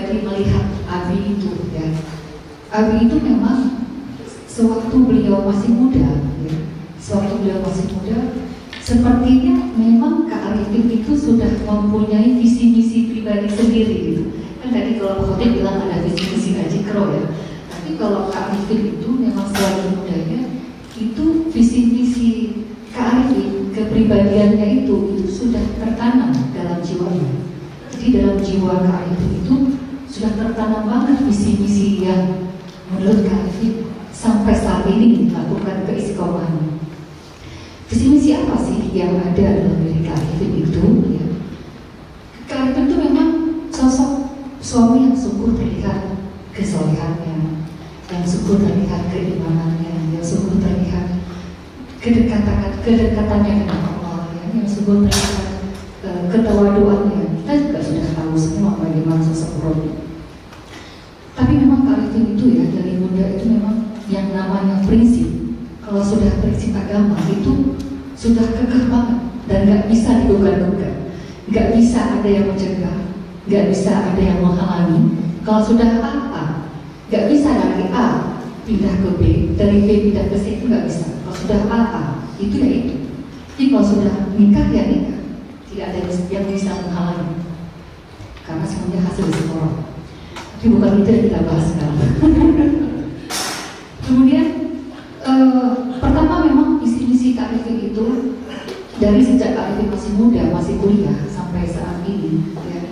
pribadi melihat Abi itu ya. Abi itu memang sewaktu beliau masih muda ya, sepertinya memang Kak Arifin itu sudah mempunyai visi misi pribadi sendiri gitu. Kan tadi kalau Pak Khotib bilang ada visi misi Haji Kro ya. Tapi kalau Kak Arifin itu memang selagi mudanya itu visi misi Kak Arifin, kepribadiannya itu sudah tertanam dalam jiwanya. Jadi dalam jiwa Kak Arifin itu sudah tertanam banget visi misi yang menurut Kak Arifin sampai saat ini melakukan keistiqomahan. Visi misi apa sih yang ada dalam diri Kak Arifin itu? Ya. Kak Arifin itu memang sosok suami yang sungguh terlihat kesolehannya, yang sungguh terlihat keimanannya, yang sungguh terlihat kedekatannya dengan Allah, ya, yang sungguh terlihat ketawaduannya. Kita juga sudah tahu semua bagaimana sosok Robi. Tapi memang Kak Arifin itu ya dari muda itu memang yang namanya prinsip. Kalau sudah prinsip agama itu sudah kekeh banget dan nggak bisa digugat-gugat, nggak bisa ada yang mencegah, nggak bisa ada yang menghalangi. Kalau sudah A, nggak bisa dari A pindah ke B, dari B pindah ke C, itu nggak bisa. Kalau sudah A, itu ya itu. Jadi kalau sudah nikah ya nikah, tidak ada yang bisa menghalangi karena semuanya hasil sekolah. Tapi bukan itu yang kita bahas sekarang. Kemudian pertama memang visi-misi Kak Arifin itu dari sejak Kak Arifin masih muda, masih kuliah sampai saat ini ya,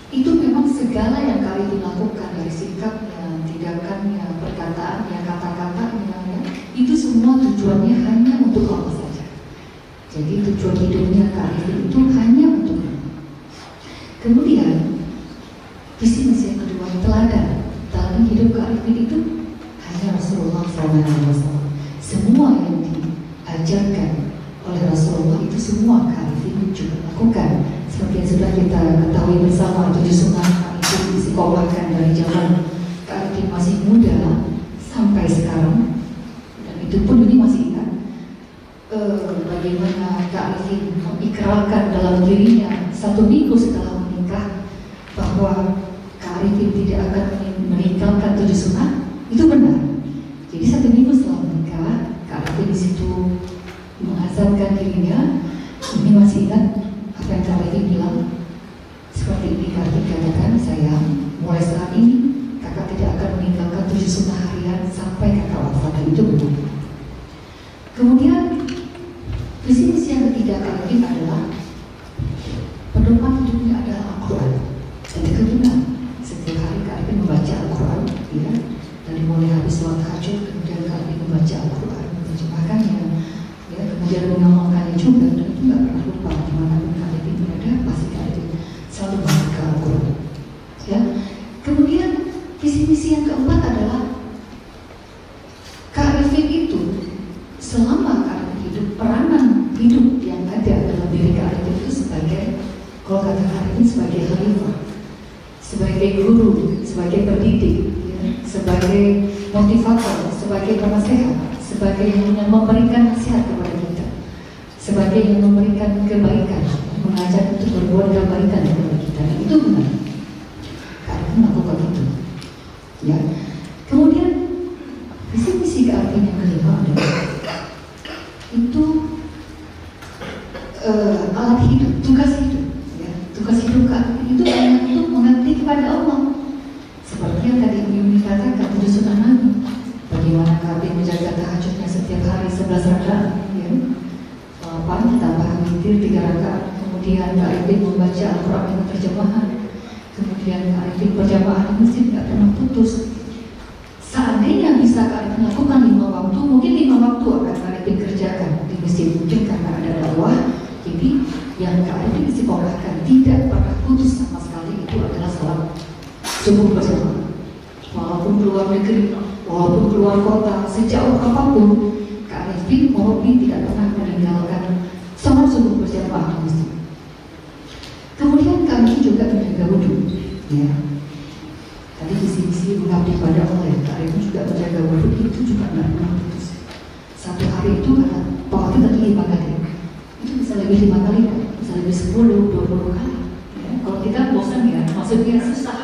itu memang segala yang Kak Arifin lakukan dari sikapnya, tindakannya, perkataannya, kata-katanya ya, itu semua tujuannya hanya untuk Allah saja. Jadi tujuan hidupnya Kak Arifin itu hanya untuk Allah. Kemudian visi misi yang kedua, teladan hidup Kak Arifin itu hanya Rasulullah SAW. Semua yang diajarkan oleh Rasulullah itu semua Kak Arifin juga lakukan. Seperti yang sudah kita ketahui bersama, 7 sunnah Kak Arifin istiqomahkan dari zaman Kak Arifin masih muda sampai sekarang. Dan itu pun ini masih ingat bagaimana Kak Arifin mengikrarkan dalam dirinya 1 minggu setelah menikah bahwa Kak Arifin tidak akan meninggalkan 7 sunnah. Itu benar. Jadi 1 minggu setelah menikah, Kak Arifin di situ mengazamkan dirinya. Ini masih ingat apa yang Kak Arifin bilang. Seperti ini Kak Arifin katakan, sayang, mulai saat ini kakak tidak akan meninggalkan 7 sunnah harian sampai kakak wafat. Dan itu benar. Kemudian visi misi yang ketiga Kak Arifin adalah pedoman hidupnya adalah Al-Quran. Dan itu benar. Setiap hari Kak Arifin membaca Al-Quran, ya. Dari mulai habis sholat tahajud, kemudian Kak Arifin membaca Al-Quran, menerjemahkannya, ya, kemudian mengamalkannya juga. Dan itu nggak pernah lupa dimanapun Kak Arifin berada, pasti Kak Arifin selalu membaca Al-Quran. Ya. Kemudian visi misi yang keempat adalah Kak Arifin itu selama Kak Arifin hidup, peranan hidup yang ada dalam diri Kak Arifin itu sebagai, kalau kata Kak Arifin, sebagai khalifah, sebagai guru, sebagai pendidik, sebagai motivator, sebagai penasehat, sebagai yang memberikan nasihat kepada kita, sebagai yang memberikan kebaikan, mengajak untuk berbuat kebaikan kepada kita. Dan itu benar. Kak Arifin melakukan itu. Ya. Kemudian visi misi Kak Arifin yang kelima adalah itu alat hidup, tugas hidup. Ya. Tugas hidup Kak Arifin itu hanya untuk mengabdi kepada Allah. Seperti yang tadi Yuni katakan, 7 sunnah Nabi. Bagaimana Kak Arifin menjaga tahajudnya setiap hari 11 rakaat, ya. Pagi tambah witir 3 rakaat. Kemudian Kak Arifin membaca Al-Quran dengan terjemahan. Kemudian Kak Arifin berjamaah di masjid tidak pernah putus. Seandainya bisa Kak Arifin lakukan 5 waktu, mungkin 5 waktu akan Kak Arifin kerjakan di masjid. Mungkin karena ada dakwah. Jadi yang Kak Arifin istiqomahkan tidak pernah putus sama sekali itu adalah salat subuh berjamaah. Walaupun keluar negeri, walaupun keluar kota, sejauh apapun, Kak Arifin Morobi tidak pernah meninggalkan sholat subuh berjamaah di masjid. Kemudian Kak Arifin juga menjaga wudhu, ya. Tadi visi-visi mengabdi pada Allah, ya. Kak Arifin juga menjaga wudhu, itu juga tidak pernah putus. Satu hari itu kata Pak tadi 5 kali, itu bisa lebih 5 kali, kan? Bisa lebih 10, 20 kali. Ya. Kalau kita bosan ya, maksudnya susah.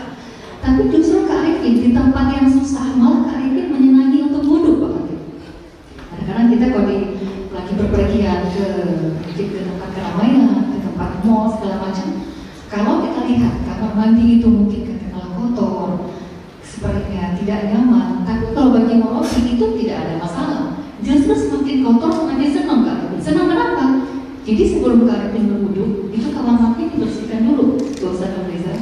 Tapi justru Kak Arifin di tempat yang susah malah Kak Arifin menyenangi untuk duduk Pak Arifin. Kadang-kadang kita kalau lagi berpergian ke tempat keramaian, ke tempat mall segala macam, kalau kita lihat kamar mandi itu mungkin katakanlah kotor, sepertinya tidak nyaman, tapi kalau bagi Moropi itu tidak ada masalah. Justru semakin kotor semakin senang Kak Arifin. Senang kenapa? Jadi sebelum Kak Arifin berwudu, itu kamar mandi dibersihkan dulu, Ustaz Reza.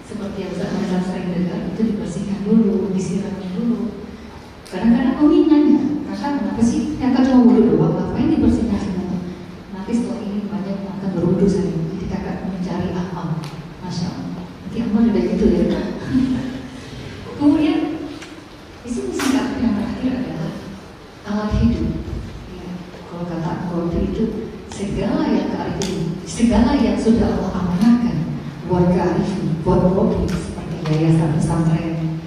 Seperti yang Ustaz Reza sering dengar, itu dibersihkan dulu, disiramin dulu. Kadang-kadang kami nanya, kakak kenapa sih? Kakak cuma wudu doang, ngapain dibersihkan semua? Nanti setelah ini banyak yang akan berwudu saya. Jadi kakak mencari amal, masya Allah. Nanti amal udah gitu ya. Kemudian isi Kak yang terakhir adalah alat hidup. Ya, kalau kata Al-Qur'an itu segala yang sudah Allah amanahkan buat Kak Arifin, buat Moropi seperti yayasan pesantren.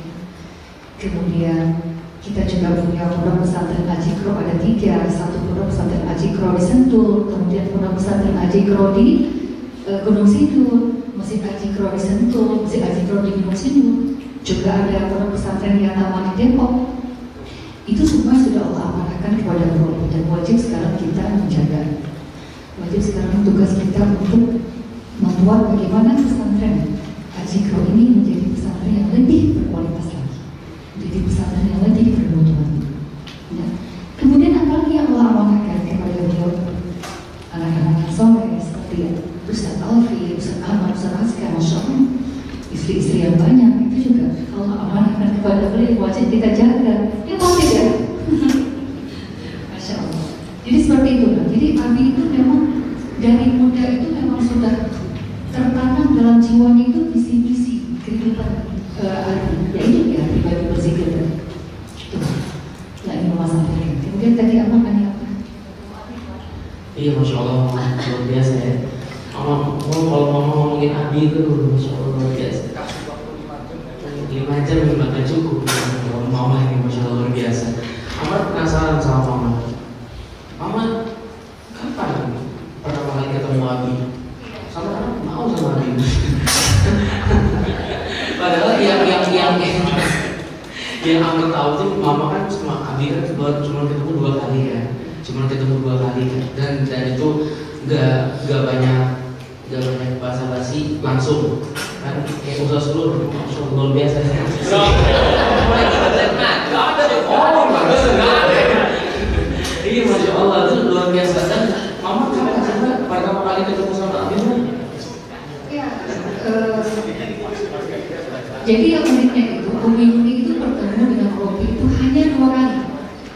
Kemudian kita juga punya pondok pesantren Ajikro ada 3, satu pondok pesantren Ajikro di Sentul, kemudian pondok pesantren Ajikro di Gunung Sindur, Masjid Ajikro di Sentul, Masjid Ajikro di Gunung Sindur, juga ada pondok pesantren yang Taman di Depok. Itu semua sudah Allah amanahkan kepada Moropi dan wajib sekarang kita menjaga. Wajib sekarang tugas kita untuk membuat bagaimana pesantren Ajikro ini menjadi pesantren yang lebih berkualitas lagi, menjadi pesantren yang lebih bermutuan. Ya. Kemudian apalagi yang Allah amanahkan kepada beliau, anak-anak yang soleh seperti Ustaz Alfi, Ustaz Ahmad, Ustaz Askar, Masya Allah, istri-istri yang banyak itu juga Allah amanahkan kepada beliau, wajib kita jaga. Ya mau tidak? Masya Allah. Jadi seperti itu. Jadi Abi itu memang dari muda itu memang sudah tertanam dalam jiwanya itu visi-visi kehidupan yaitu ya pribadi berzikir tadi. Itu yang ingin Mas sampaikan. Kemudian tadi apa kan apa? Iya, Masya Allah, luar biasa ya. Kalau ngomongin Abi itu, Masya Allah luar biasa. 5 jam memang gak cukup. Kalau Mama ini Masya Allah luar biasa. Mama penasaran sama Mama. Mama kapan pertama kali ketemu Abi? Sama anak mau sama Abi. Padahal yang aku tahu tuh Mama kan sama Abi kan cuma ketemu 2 kali kan. Cuma ketemu 2 kali kan. Dan itu gak banyak basa-basi langsung kan kayak usaha seluruh luar biasa. Iya, Masya Allah itu luar biasa. Dan Mama kapan juga pertama kali ketemu sama Abi? Ya, jadi yang uniknya itu Umi itu bertemu dengan Robi itu hanya 2 kali.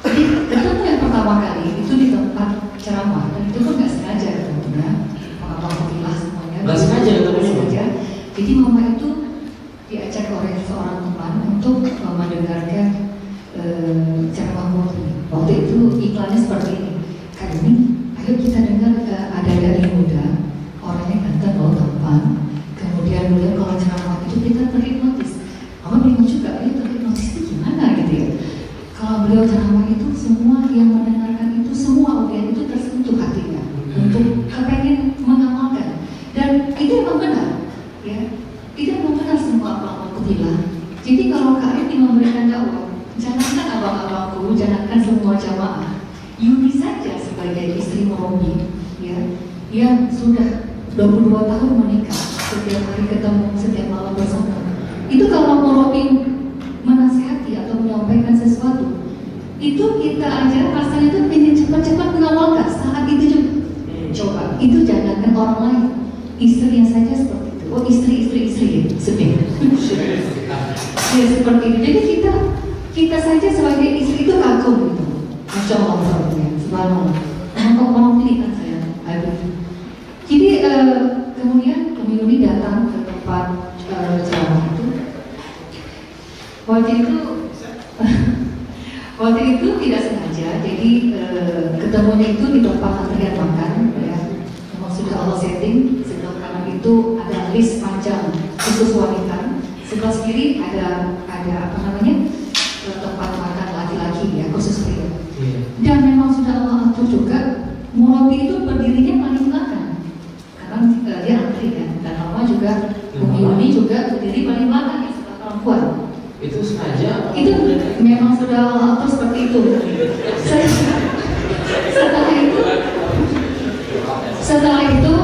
Jadi ketemu yang pertama kali itu di tempat ceramah dan itu pun nggak sengaja ketemunya, alhamdulillah semuanya. Nggak sengaja ketemunya. Jadi Mama itu diajak oleh seorang teman untuk mendengarkan ceramah Robi. Waktu itu iklannya seperti ini, Kak ini, ayo kita dengar ada dari muda, orangnya ganteng loh, tampan. Kemudian beliau kalau ceramah itu kita terhipnotis. Mama bingung juga, ayo terhipnotis itu gimana gitu ya. Kalau beliau ceramah itu semua yang mendengarkan itu, semua audiens itu tersentuh hatinya untuk kepengen mengamalkan. Dan itu memang benar, ya. Itu memang benar semua apa aku bilang. Jadi kalau Kak ini memberikan dakwah, jangankan abang-abangku, jangankan semua jamaah, Yuni saja sebagai istri Morobi, ya, yang sudah 22 tahun menikah, setiap hari ketemu, setiap malam bersama. Itu kalau Morobi menasihati atau menyampaikan sesuatu, itu kita aja rasanya itu ingin cepat-cepat mengamalkan saat itu juga. Coba, itu jangankan orang lain, istrinya saja seperti itu. Oh, istri sedih. Ya seperti itu. Jadi kita saja sebagai istri itu kagum gitu. Masya Allah, subhanallah. Orang ini kan saya. Jadi kemudian Umi Yuni datang ke tempat ceramah itu. Waktu itu tidak sengaja. Jadi ketemunya itu di tempat antrian makan. Ya. Memang sudah Allah setting. Sebelah kanan itu ada list panjang khusus wanita. Sebelah kiri ada apa namanya? Tempat makan laki-laki ya, khusus pria. Dan memang sudah Allah atur juga, Morobi itu berdirinya paling belakang karena dia antri kan. Dan Mama juga, Umi Yuni juga berdiri paling belakang ya, setelah orang perempuan. Itu sengaja? Itu memang sudah atur seperti itu. Setelah itu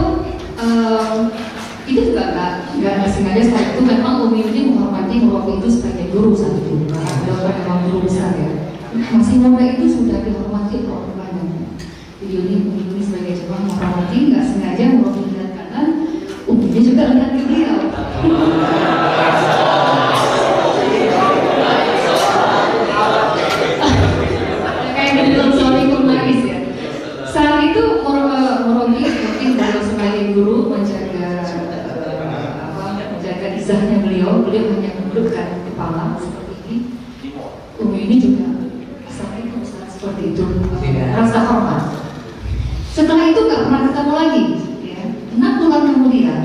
juga nggak sengaja. Setelah itu memang Umi ini menghormati Murabi itu sebagai guru saat itu, karena beliau kan memang guru besar ya. Masih muda itu sudah dihormati oleh banyak. Jadi Umi sebagai jemaah menghormati, nggak sengaja Murabi lihat kanan, Umi ini juga lihat ke beliau. Kayak di dalam suami nangis ya. Saat itu Murabi mungkin beliau sebagai guru menjaga izahnya beliau hanya menundukkan kepala seperti ini. Umi ini juga assalamualaikum seperti itu, rasa hormat. Setelah itu nggak pernah ketemu lagi, ya. 6 bulan kemudian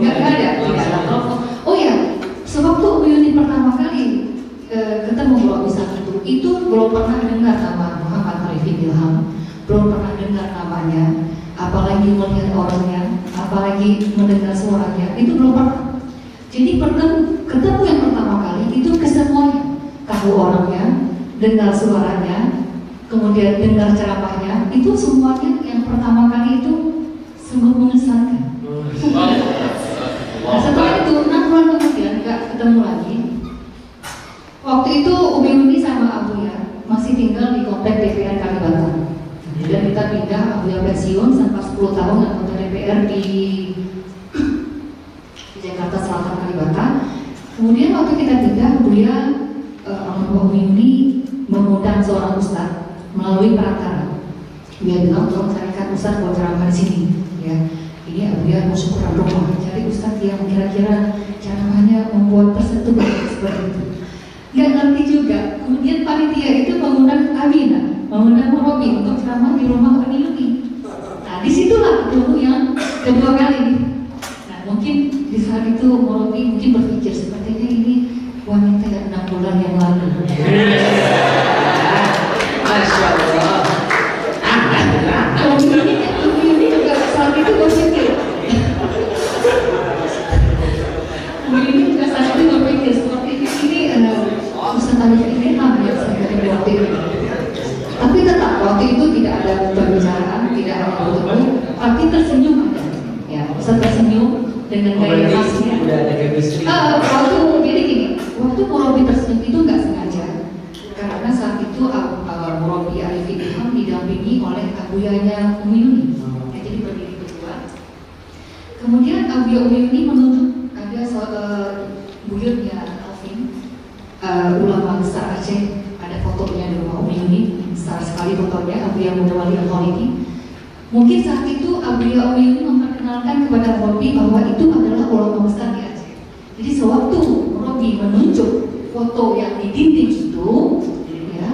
nggak ada telepon. Oh ya, sewaktu Umi ini pertama kali ketemu Murabi saat itu belum pernah dengar nama Muhammad Arifin Ilham, belum pernah dengar namanya, apalagi melihat orangnya, apalagi mendengar suaranya, itu belum pernah. Jadi ketemu yang pertama kali itu kesemuanya, tahu orangnya, dengar suaranya, kemudian dengar ceramahnya, itu semuanya yang pertama kali itu sungguh mengesankan. Nah, setelah itu 6 bulan kemudian nggak ketemu lagi. Waktu itu Umi sama Abuya masih tinggal di komplek DPR Kalibata. Dan kita pindah, Abuya pensiun sampai 10 tahun anggota DPR di Jakarta Selatan Kalibata. Kemudian waktu kita pindah, Buya Umi ini mengundang seorang ustadz melalui perantara. Dia bilang, tolong carikan ustadz buat ceramah di sini. Ya, ini Buya mau syukuran rumah, cari ustadz yang kira-kira ceramahnya membuat tersentuh seperti itu. Nggak ngerti juga. Kemudian panitia itu mengundang Amina, mengundang Murabi untuk ceramah di rumah Umi Yuni. Nah, disitulah ketemu yang kedua kali. Nah, mungkin di saat itu Murabi mungkin berpikir sepertinya ini wanita yang 6 bulan yang lalu. Masya Allah. Umi ini juga saat itu berpikir. Umi ini juga saat itu berpikir seperti ini Ustaz Arifin Ilham yang saya dari waktu itu. Tapi tetap waktu itu tidak ada pembicaraan, tidak ada bertemu, tapi tersenyum aja. Ya, Ustaz tersenyum dengan gaya khasnya. Waktu jadi gini, waktu Murabi tersenyum itu nggak sengaja, karena saat itu Murabi Arifin Ilham didampingi oleh abuyanya Umi Yuni. Ya, jadi berdiri berdua. Kemudian abuya Umi Yuni menunjuk ada buyutnya Alvin, ulama besar Aceh. Ada fotonya di rumah Umi Yuni, besar sekali fotonya, Abuya Mudawali Al-Khalidi. Mungkin saat itu Abuya Umi Yuni memperkenalkan kepada Murabi bahwa itu adalah ulama besar di Aceh. Jadi sewaktu Murabi menunjuk foto yang di dinding itu, ya,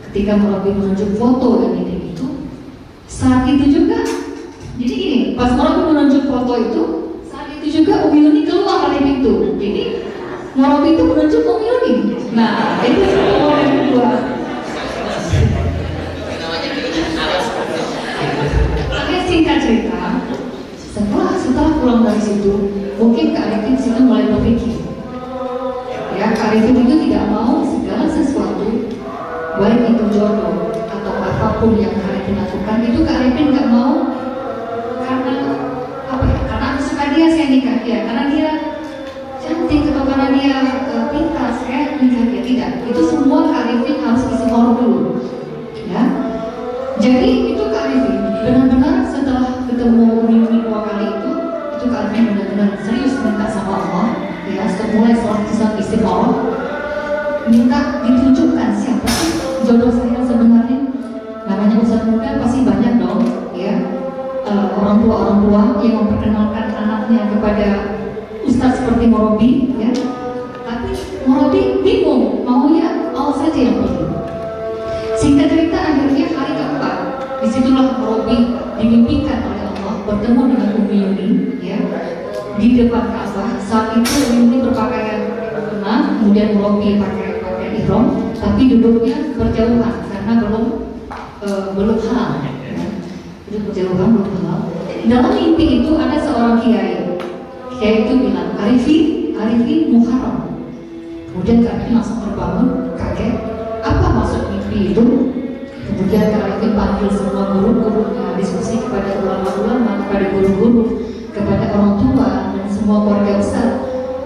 ketika Murabi menunjuk foto yang di dinding itu, saat itu juga, jadi gini, pas Murabi menunjuk foto itu, saat itu juga Umi Yuni keluar dari pintu. Jadi Murabi itu menunjuk Umi Yuni. Nah, itu semua yang kedua. Makanya singkat cerita, setelah pulang dari situ, mungkin Kak Arifin situ mulai berpikir. Ya, Kak Arifin itu tidak mau segala sesuatu, baik itu jodoh atau apapun yang Kak Arifin lakukan, itu Kak Arifin nggak mau karena apa ya? Karena aku suka dia, saya nikah dia, karena dia cantik atau karena dia pintar, saya nikah dia. Tidak, itu semua Kak Arifin harus isi orang dulu, ya. Jadi itu Kak Arifin benar-benar setelah ketemu Umi 2 kali itu Kak Arifin benar-benar serius minta sama Allah, ya, mulai sholat istiqoroh, minta ditunjukkan siapa sih jodoh saya sebenarnya. Namanya usaha muda pasti banyak dong, ya, orang tua yang memperkenalkan anaknya kepada ustaz seperti Murabi, ya. Tapi Murabi bingung, maunya Allah saja yang pergi. Singkat cerita, akhirnya hari keempat, disitulah Murabi dimimpikan oleh Allah bertemu dengan Umi Yuni, ya, di depan Ka'bah. Saat itu Umi Yuni berpakaian mukena, kemudian Murabi pakai ihram, tapi duduknya berjauhan karena belum halal, ya. Duduk berjauhan belum halal. Dalam mimpi itu ada seorang kiai itu bilang, Arifin Muharram, Kemudian kami langsung terbangun, kaget, apa maksud mimpi itu? Kemudian kami panggil semua guru-guru, diskusi kepada ulama-ulama, kepada guru-guru, kepada orang tua dan semua keluarga besar.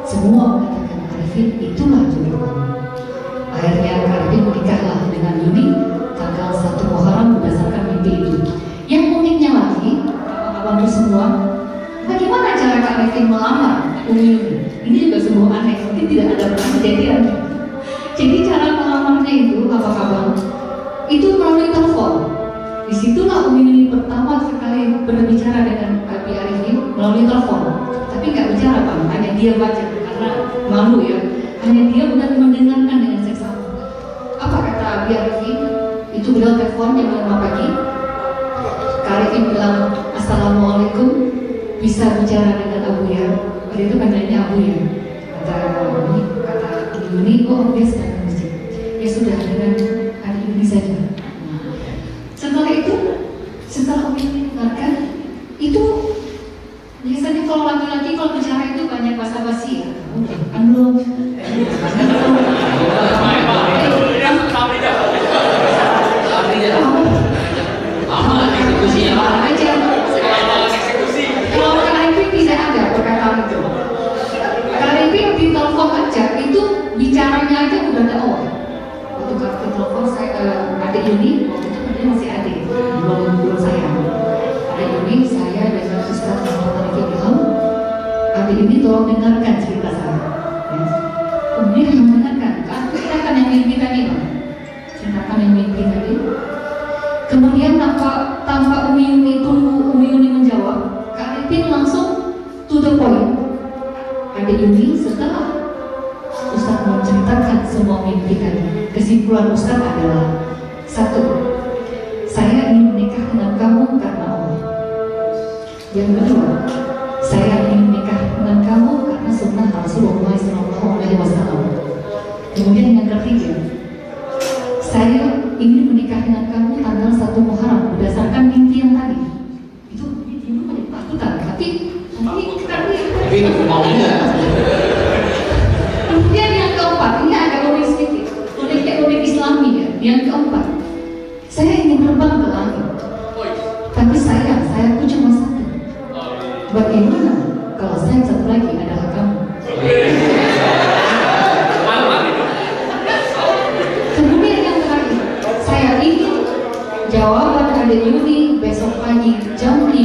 Semua mengatakan, Arifin, itulah jodoh kamu. Akhirnya Arifin menikahlah dengan Yuni tanggal 1 Muharram berdasarkan mimpi itu. Yang uniknya lagi, abang-abang semua, bagaimana cara Kak Arifin melamar Umi Yuni? Ini juga sebuah aneh, mungkin tidak ada pernah kejadian. Jadi cara melamarnya itu, abang-abang, itu melalui telepon. Disitulah Umi Yuni pertama sekali berbicara dengan Abi Arifin melalui telepon. Tapi nggak bicara Bang, hanya dia baca karena malu ya. Hanya dia benar mendengarkan dengan seksama. Apa kata Abi Arifin? Itu beliau telepon jam 5 pagi. Kak Arifin bilang, Assalamualaikum, bisa bicara dengan Abu ya? Pada itu katanya Abu ya. Kata Umi Yuni, oh dia sedang ke masjid. Ya sudah, dengan adik Yuni saja. Setelah itu, setelah Umi Yuni dengarkan, itu biasanya kalau laki-laki kalau bicara itu banyak basa-basi ya. Kan belum. Kalau Kak Arifin tidak ada perkataan itu. Kak Arifin di telepon aja itu bicaranya aja udah ada waktu Kak telepon saya adik Yuni, waktu itu dia masih adik, belum saya. Adik Yuni, saya dengan Ustaz Muhammad Arifin bilang, adik Yuni tolong dengarkan cerita saya. Ya. Kemudian yang mendengarkan, kan ceritakan yang mimpi tadi, Bang. Ceritakan yang mimpi tadi. Kemudian tanpa Umi Yuni tunggu Umi Yuni menjawab, Kak Arifin langsung to the point. Adik Yuni setelah Ustaz menceritakan semua mimpi tadi, kesimpulan Ustaz adalah 1. Saya ingin menikah dengan kamu karena Allah. Yang kedua, saya ingin menikah dengan kamu karena sunnah Rasulullah SAW. Kemudian yang ketiga, saya ingin menikah dengan kamu tanggal 1 Muharram berdasarkan mimpi yang tadi. Itu menjadi ketakutan, tapi mau enggak? Kemudian yang keempat, ini agak unik sedikit, unik Islami ya. Yang keempat, saya ingin terbang ke langit, tapi sayang, sayaku cuma 1. Bagaimana kalau saya satu lagi adalah kamu? Kemudian yang terakhir, saya ingin jawaban adik Yuni besok pagi jam 5.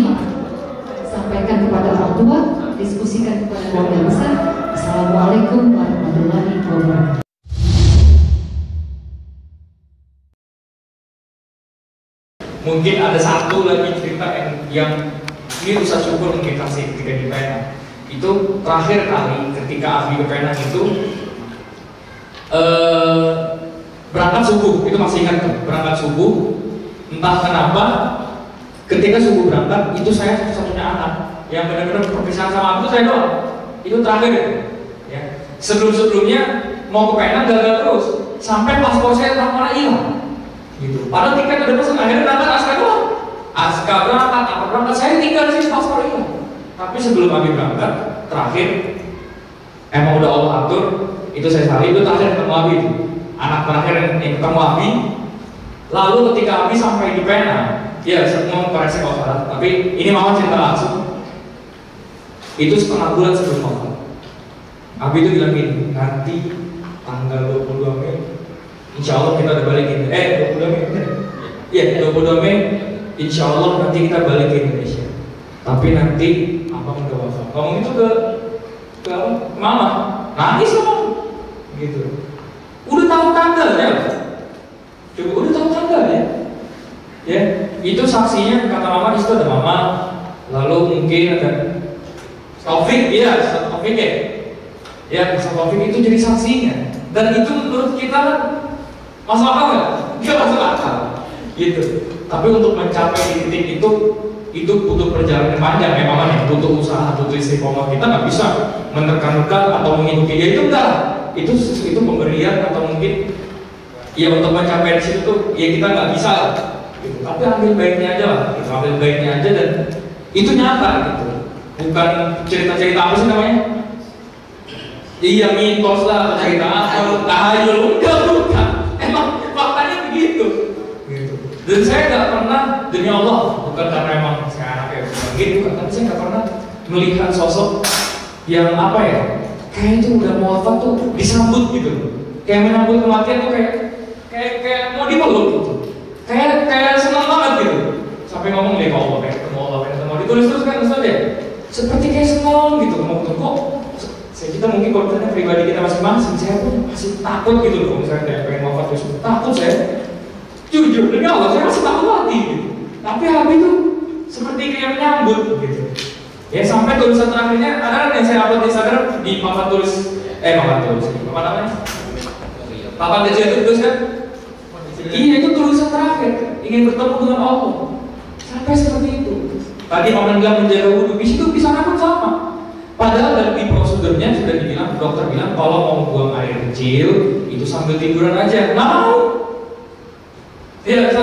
Sampaikan kepada orang tua, diskusikan kepada keluarga besar. Assalamualaikum warahmatullahi wabarakatuh. Mungkin ada satu lagi cerita yang ini Ustaz Syukur mungkin kasih ketika di Penang. Itu terakhir kali ketika Abi ke Penang itu berangkat subuh, itu masih ingat kan? Berangkat subuh, entah kenapa ketika subuh berangkat itu saya satu-satunya anak yang benar-benar perpisahan sama aku saya doang. Itu terakhir ya. Sebelum-sebelumnya mau ke Penang gagal terus sampai paspor saya malah hilang gitu. Padahal tiket udah pesan, akhirnya berangkat Aska doang. Aska berangkat, apa berangkat, saya tinggal di sini paspor hilang. Tapi sebelum Abi berangkat terakhir emang udah Allah atur, itu saya salih, itu terakhir ketemu Abi itu. Anak terakhir yang ketemu Abi. Lalu ketika Abi sampai di Penang, ya semua koreksi kalau salah, tapi ini mama cerita langsung. Itu setengah bulan sebelum wafat. Abi itu bilang gini, nanti tanggal 22 Mei insya Allah kita udah balik ke 22 Mei iya 22 Mei insya Allah nanti kita balik ke Indonesia. Tapi nanti abang udah wafat. Ngomong itu ke mama, nangis loh gitu. Udah tahu tanggal ya? Coba udah tahu tanggal ya? Ya, itu saksinya kata mama di situ ada mama, lalu mungkin ada Taufik, iya, Taufik ya. Ya, Taufik itu jadi saksinya. Dan itu menurut kita masuk akal nggak? Nggak masuk akal, gitu. Tapi untuk mencapai di titik itu butuh perjalanan panjang ya mama nih, butuh usaha, butuh istiqomah. Kita nggak bisa menerka-nerka atau mengikuti dia itu enggak. Itu pemberian atau mungkin ya untuk mencapai di situ tuh ya kita nggak bisa lah. Gitu. Tapi ambil baiknya aja lah, gitu. Ambil baiknya aja dan itu nyata gitu. Bukan cerita-cerita apa sih namanya? Iya, mitos lah, cerita apa, tahayul, bukan. Emang faktanya begitu. Gitu. Dan saya nggak pernah, demi Allah, bukan karena emang saya anaknya begitu, bukan, tapi saya nggak pernah melihat sosok yang apa ya, kayak itu udah mau wafat tuh disambut gitu, kayak menyambut kematian tuh kayak mau dipeluk gitu, kayak senang banget gitu, sampai ngomong deh kalau kayak ketemu Allah, kayak ketemu ditulis terus kan Ustaz ya, seperti kayak senang gitu, mau ketemu kok. Kita mungkin kalau misalnya pribadi kita masing-masing, saya pun masih takut gitu loh, misalnya kayak pengen wafat terus takut saya, jujur demi Allah saya masih takut mati gitu. Tapi Habib itu seperti kayak menyambut gitu. Ya sampai tulisan terakhirnya ada yang saya upload di Instagram di papan tulis, apa namanya? Papan kecil itu tulis kan? Iya itu tulisan terakhir, ingin bertemu dengan Allah. Sampai seperti itu. Tadi Paman bilang menjaga wudhu, di situ di sana pun sama. Padahal dari prosedurnya sudah dibilang, dokter bilang kalau mau buang air kecil itu sambil tiduran aja. Nggak mau. Iya,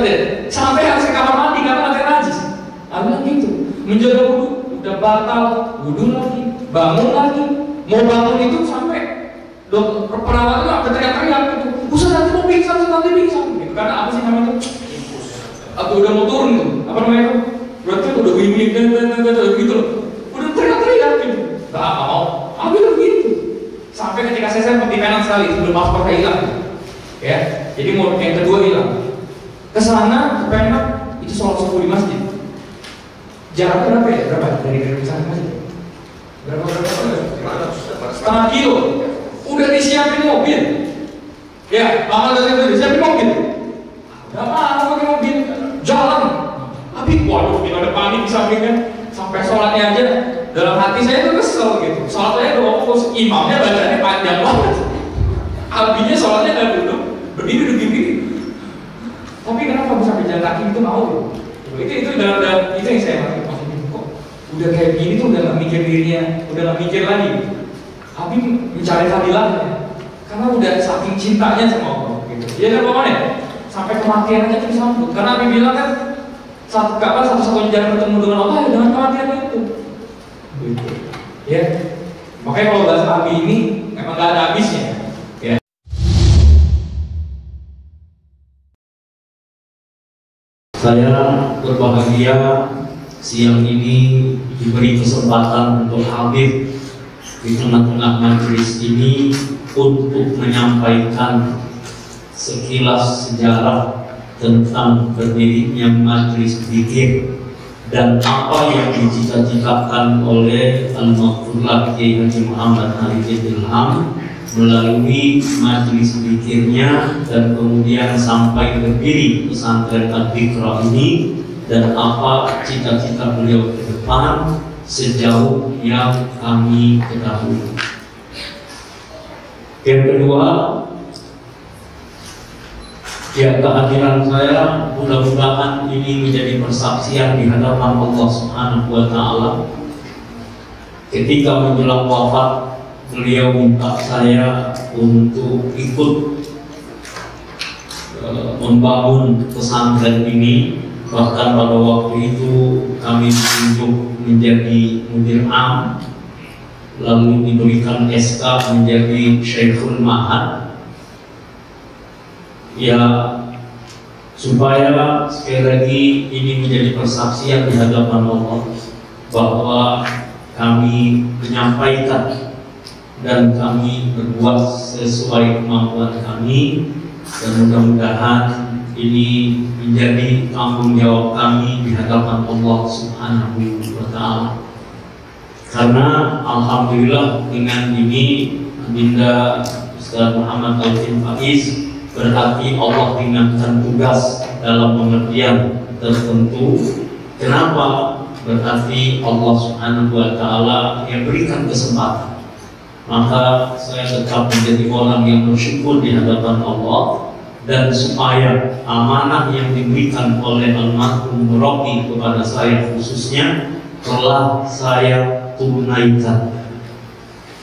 sampai harus ke kamar mandi karena ada najis. Aku bilang gitu. Menjaga wudhu udah batal, wudhu lagi, bangun lagi. Mau bangun itu sampai dokter perawat itu sampai teriak-teriak gitu. Ustaz nanti mau pingsan, nanti pingsan. Gitu. Karena apa sih namanya itu? Atau udah mau turun tuh. Apa namanya itu? Berarti udah bunyi gitu loh. Udah teriak-teriak gitu. Gak mau, ambil begitu. Sampai ketika saya kepikiran sekali sebelum paspor saya hilang, ya. Jadi mau yang kedua hilang. Kesana, ke Penak, itu sholat subuh di masjid. Jaraknya berapa ya? Berapa dari sana ke masjid? Berapa? Setengah kilo. Udah disiapin mobil. Ya, amal dari itu disiapin mobil. Gak mau pakai mobil, jalan. Habis, waduh, kita ada panik di sampingnya. Sampai sholatnya aja. Dalam hati saya itu kesel gitu. Sholatnya udah fokus, imamnya bacanya panjang banget. Abinya sholatnya nggak duduk, berdiri begini. Tapi kenapa bisa berjalan kaki itu mau? Itu dalam itu yang saya maksudnya kok udah kayak gini tuh udah nggak mikir dirinya, udah nggak mikir lagi. Abi mencari fadilahnya, karena udah saking cintanya sama Allah. Gitu. Ya kan Bapak ya? Sampai kematian aja disambut. Karena Abi bilang kan satu-satunya jalan bertemu dengan Allah ya dengan kematian itu. Gitu. Ya, makanya kalau bahasa Abi ini memang gak ada habisnya. Ya. Saya berbahagia siang ini diberi kesempatan untuk hadir di tengah-tengah majelis ini untuk menyampaikan sekilas sejarah tentang berdirinya majelis zikir dan apa yang dicita-citakan oleh Al-Maghfurlah Kiai Haji Muhammad Arifin Ilham melalui majelis zikirnya dan kemudian sampai berdiri pesantren Al-Fikra ini dan apa cita-cita beliau ke depan sejauh yang kami ketahui. Yang kedua, ya, kehadiran saya mudah-mudahan ini menjadi persaksian di hadapan Allah Subhanahu wa Ta'ala. Ketika menjelang wafat, beliau minta saya untuk ikut membangun pesantren ini. Bahkan pada waktu itu kami ditunjuk menjadi mudir am, lalu diberikan SK menjadi Syekhul Ma'had. Ya, supaya sekali lagi ini menjadi persaksian di hadapan Allah bahwa kami menyampaikan dan kami berbuat sesuai kemampuan kami, dan mudah-mudahan ini menjadi tanggung jawab kami di hadapan Allah Subhanahu wa Ta'ala. Karena alhamdulillah dengan ini Dinda Ustaz Muhammad Taufik Faiz berarti Allah ringankan tugas dalam pengertian tertentu. Kenapa? Berarti Allah Subhanahu wa Ta'ala yang berikan kesempatan. Maka saya tetap menjadi orang yang bersyukur di hadapan Allah, dan supaya amanah yang diberikan oleh almarhum Rabbi kepada saya khususnya telah saya tunaikan.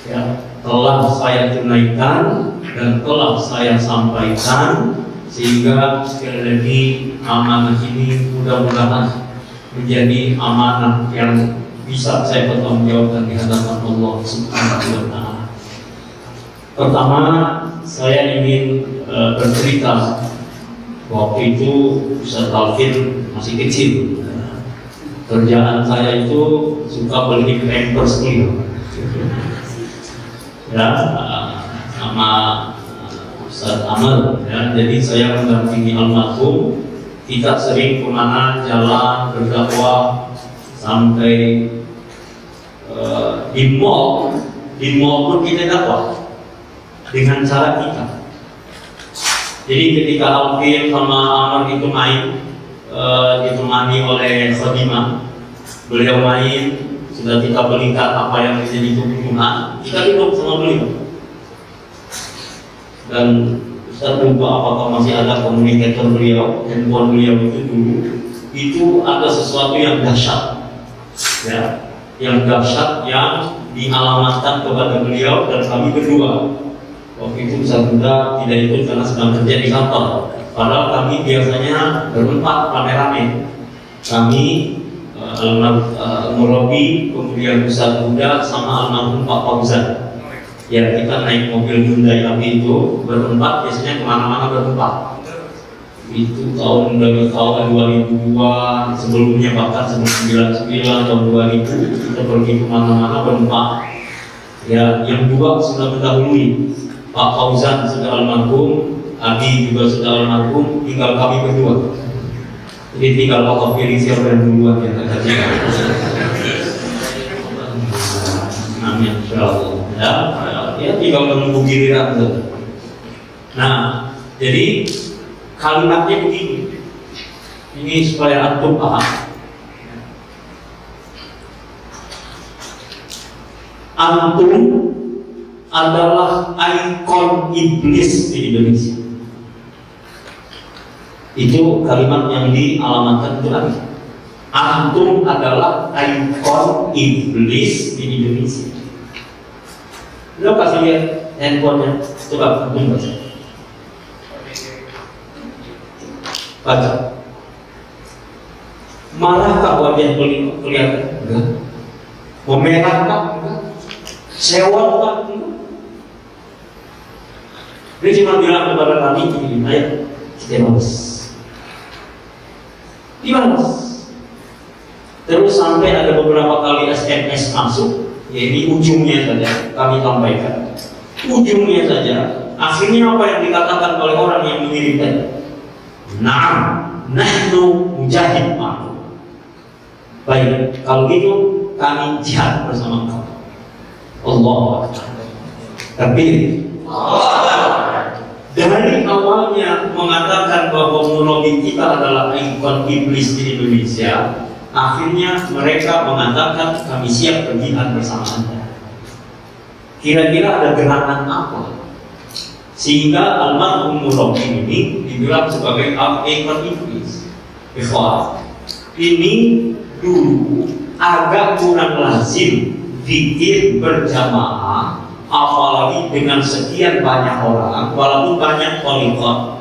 Ya, telah saya tunaikan dan telah saya sampaikan, sehingga sekali lagi amanah ini mudah-mudahan menjadi amanah yang bisa saya bertanggung jawabkan di hadapan Allah Subhanahu wa Ta'ala. Pertama, saya ingin bercerita. Waktu itu Ustaz Alvin masih kecil. Kerjaan saya itu suka beli pampers beliau. Ya, sama Ustaz Amr. Ya, jadi saya mendampingi almarhum. Kita sering kemana jalan berdakwah sampai di mall pun kita dakwah dengan cara kita. Jadi ketika Alvin sama Amr itu main, ditemani oleh Khadimah, beliau main, sudah kita belikan apa yang menjadi kebutuhan, kita duduk sama beliau. Dan Ustaz lupa apakah masih ada komunikator beliau, handphone beliau itu dulu, itu ada sesuatu yang dahsyat, ya, yang dahsyat yang dialamatkan kepada beliau dan kami berdua. Waktu itu Ustaz Buddha tidak ikut karena sedang kerja di kantor. Padahal kami biasanya berempat rame-rame. Kami almarhum Robi, kemudian Ustaz Buddha sama almarhum Pak Fauzan. Ya, kita naik mobil Hyundai Abi itu berempat, biasanya kemana-mana berempat. Itu tahun 2002, sebelumnya bahkan sebelum 99 tahun 2000 kita pergi kemana-mana berempat. Ya, yang dua sudah mendahului. Pak Fauzan sudah almarhum, Abi juga sudah almarhum, tinggal kami berdua. Jadi tinggal Pak Pilih siapa yang duluan yang akan amin, insyaallah. Ya, tinggal menunggu giliran. Nah, jadi kalimatnya begini. Ini supaya antum paham. Antum adalah ikon iblis di Indonesia. Itu kalimat yang dialamatkan Quran. Antum adalah ikon iblis di Indonesia. Lo kasih lihat handphonenya, coba antum baca. Baca. Marahkah wajah beliau kelihatan? Enggak. Memerahkah? Enggak. Sewakah? Enggak. Dia cuma bilang kepada kami, ayo kita balas. Dibalas. Terus sampai ada beberapa kali SMS masuk, ya ini ujungnya saja kami sampaikan. Ujungnya saja. Akhirnya apa yang dikatakan oleh orang yang mengirimkan? Naam, nahnu mujahid ma'akum. Baik, kalau gitu kami jihad bersama kamu. Allahu Akbar. Tapi dari awalnya mengatakan bahwa murabbi kita adalah ikon iblis di Indonesia, akhirnya mereka mengatakan kami siap berjihad bersama Anda. Kira-kira ada gerakan apa sehingga almarhum murabbi ini dibilang sebagai ikon iblis? Ikhwan, ini dulu agak kurang lazim zikir berjamaah, apalagi dengan sekian banyak orang, walaupun banyak thariqah,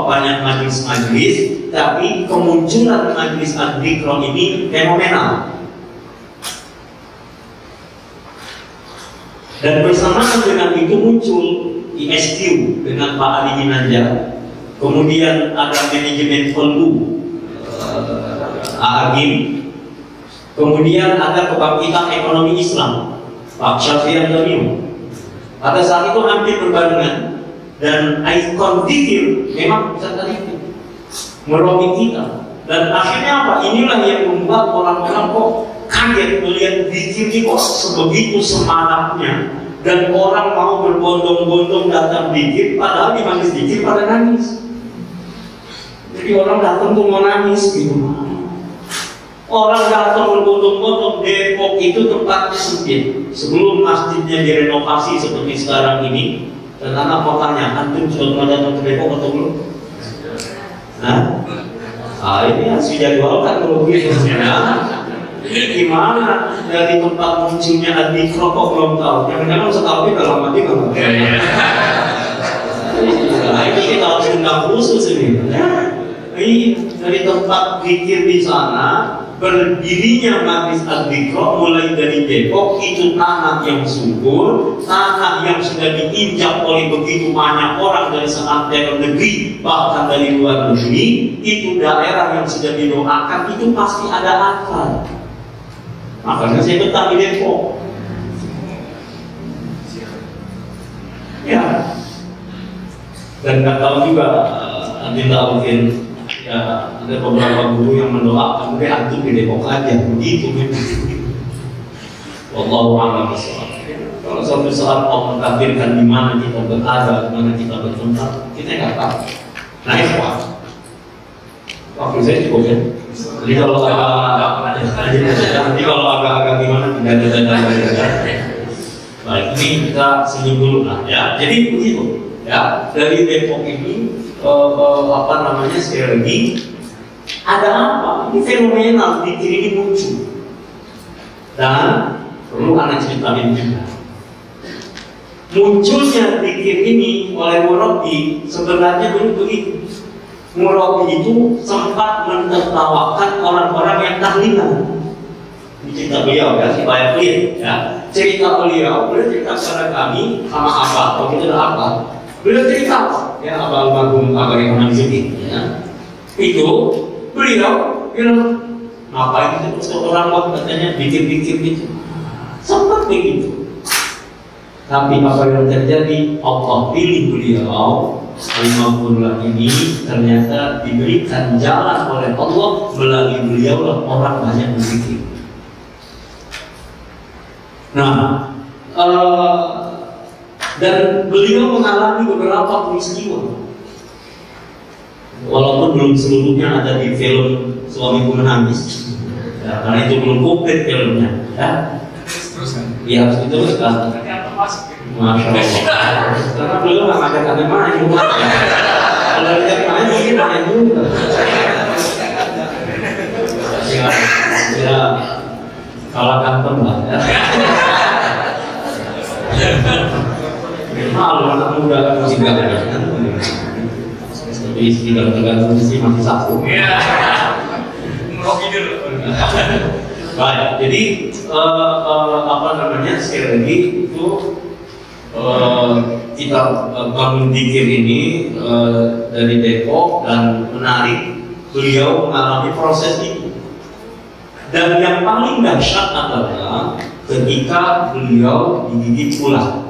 banyak majlis-majlis, tapi kemunculan majlis ad-dzikr ini fenomenal. Dan bersamaan dengan itu muncul ISQ dengan Pak Ali Ginanjar, kemudian ada manajemen Hulu, Agim, kemudian ada kebangkitan ekonomi Islam, Pak Syafi'i Antonio. Pada saat itu hampir berbarengan, dan ikon dzikir memang tadi itu merobek kita. Dan akhirnya apa? Inilah yang membuat orang-orang kok kaget melihat dzikir ini kok sebegitu semangatnya, dan orang mau berbondong-bondong datang dzikir, padahal di majelis dzikir pada nangis. Jadi orang datang tuh mau nangis gitu. Orang datang berbondong-bondong. Depok itu tempatnya sempit. Sebelum masjidnya direnovasi seperti sekarang ini, dan anak mau tanya, antum sudah pernah datang ke Depok atau belum? Nah, ini harus dijadwalkan kalau begitu. Gimana dari tempat munculnya ad-dzikr kok belum tahu? Jangan-jangan setahu dalam hati nggak tahu. Nah, ini kita harus undang khusus ini. Ini dari tempat zikir di sana berdirinya Majlis Al-Dhikra mulai dari Depok itu tanah yang subur, tanah yang sudah diinjak oleh begitu banyak orang dari seantero negeri, bahkan dari luar negeri. Itu daerah yang sudah didoakan, itu pasti ada akal. Makanya saya betah di Depok. Ya, dan nggak tahu juga nanti mungkin ya ada beberapa guru yang mendoakan udah antum di Depok aja begitu gitu. Wallahu a'lam bishawab. Kalau suatu saat Allah mentakdirkan di mana kita berada, di mana kita bertempat, kita nggak tahu. Nah itu Pak, waktu saya cukup ya. Jadi kalau agak gimana tidak ada. Baik, ini kita senyum dulu lah ya. Jadi begitu ya, dari Depok ini sekali lagi ada apa? Ini fenomenal di kiri ini muncul dan perlu anak ceritain juga. Munculnya zikir ini oleh Murabi sebenarnya begitu. Murabi itu sempat menertawakan orang-orang yang tahlilan. Ini cerita beliau ya, supaya clear ya. Cerita beliau cerita kepada kami sama apa, kalau itu ada apa. Beliau cerita ya, abang-abang yang pernah disini ya. Itu beliau bilang, ngapain itu orang katanya bikin-bikin gitu. Sempat begitu. Tapi apa yang terjadi? Allah pilih beliau 50 bulan ini ternyata diberikan jalan oleh Allah, melalui beliau lah orang banyak berzikir. Nah, dan beliau mengalami beberapa peristiwa. Walaupun belum seluruhnya ada di film Suamiku Menangis, ya, karena itu belum komplit filmnya. Ya, ya harus diteruskan. Masya Allah. Karena beliau nggak ada kata main. Kalau dia main mungkin main juga. Ya, kalah ganteng lah. Malu anak muda masih ganteng. Tapi tinggal sih masih satu. Baik, jadi sekali lagi itu kita bangun zikir ini dari Depok dan menarik beliau mengalami proses itu. Dan yang paling dahsyat adalah ketika beliau digigit ular.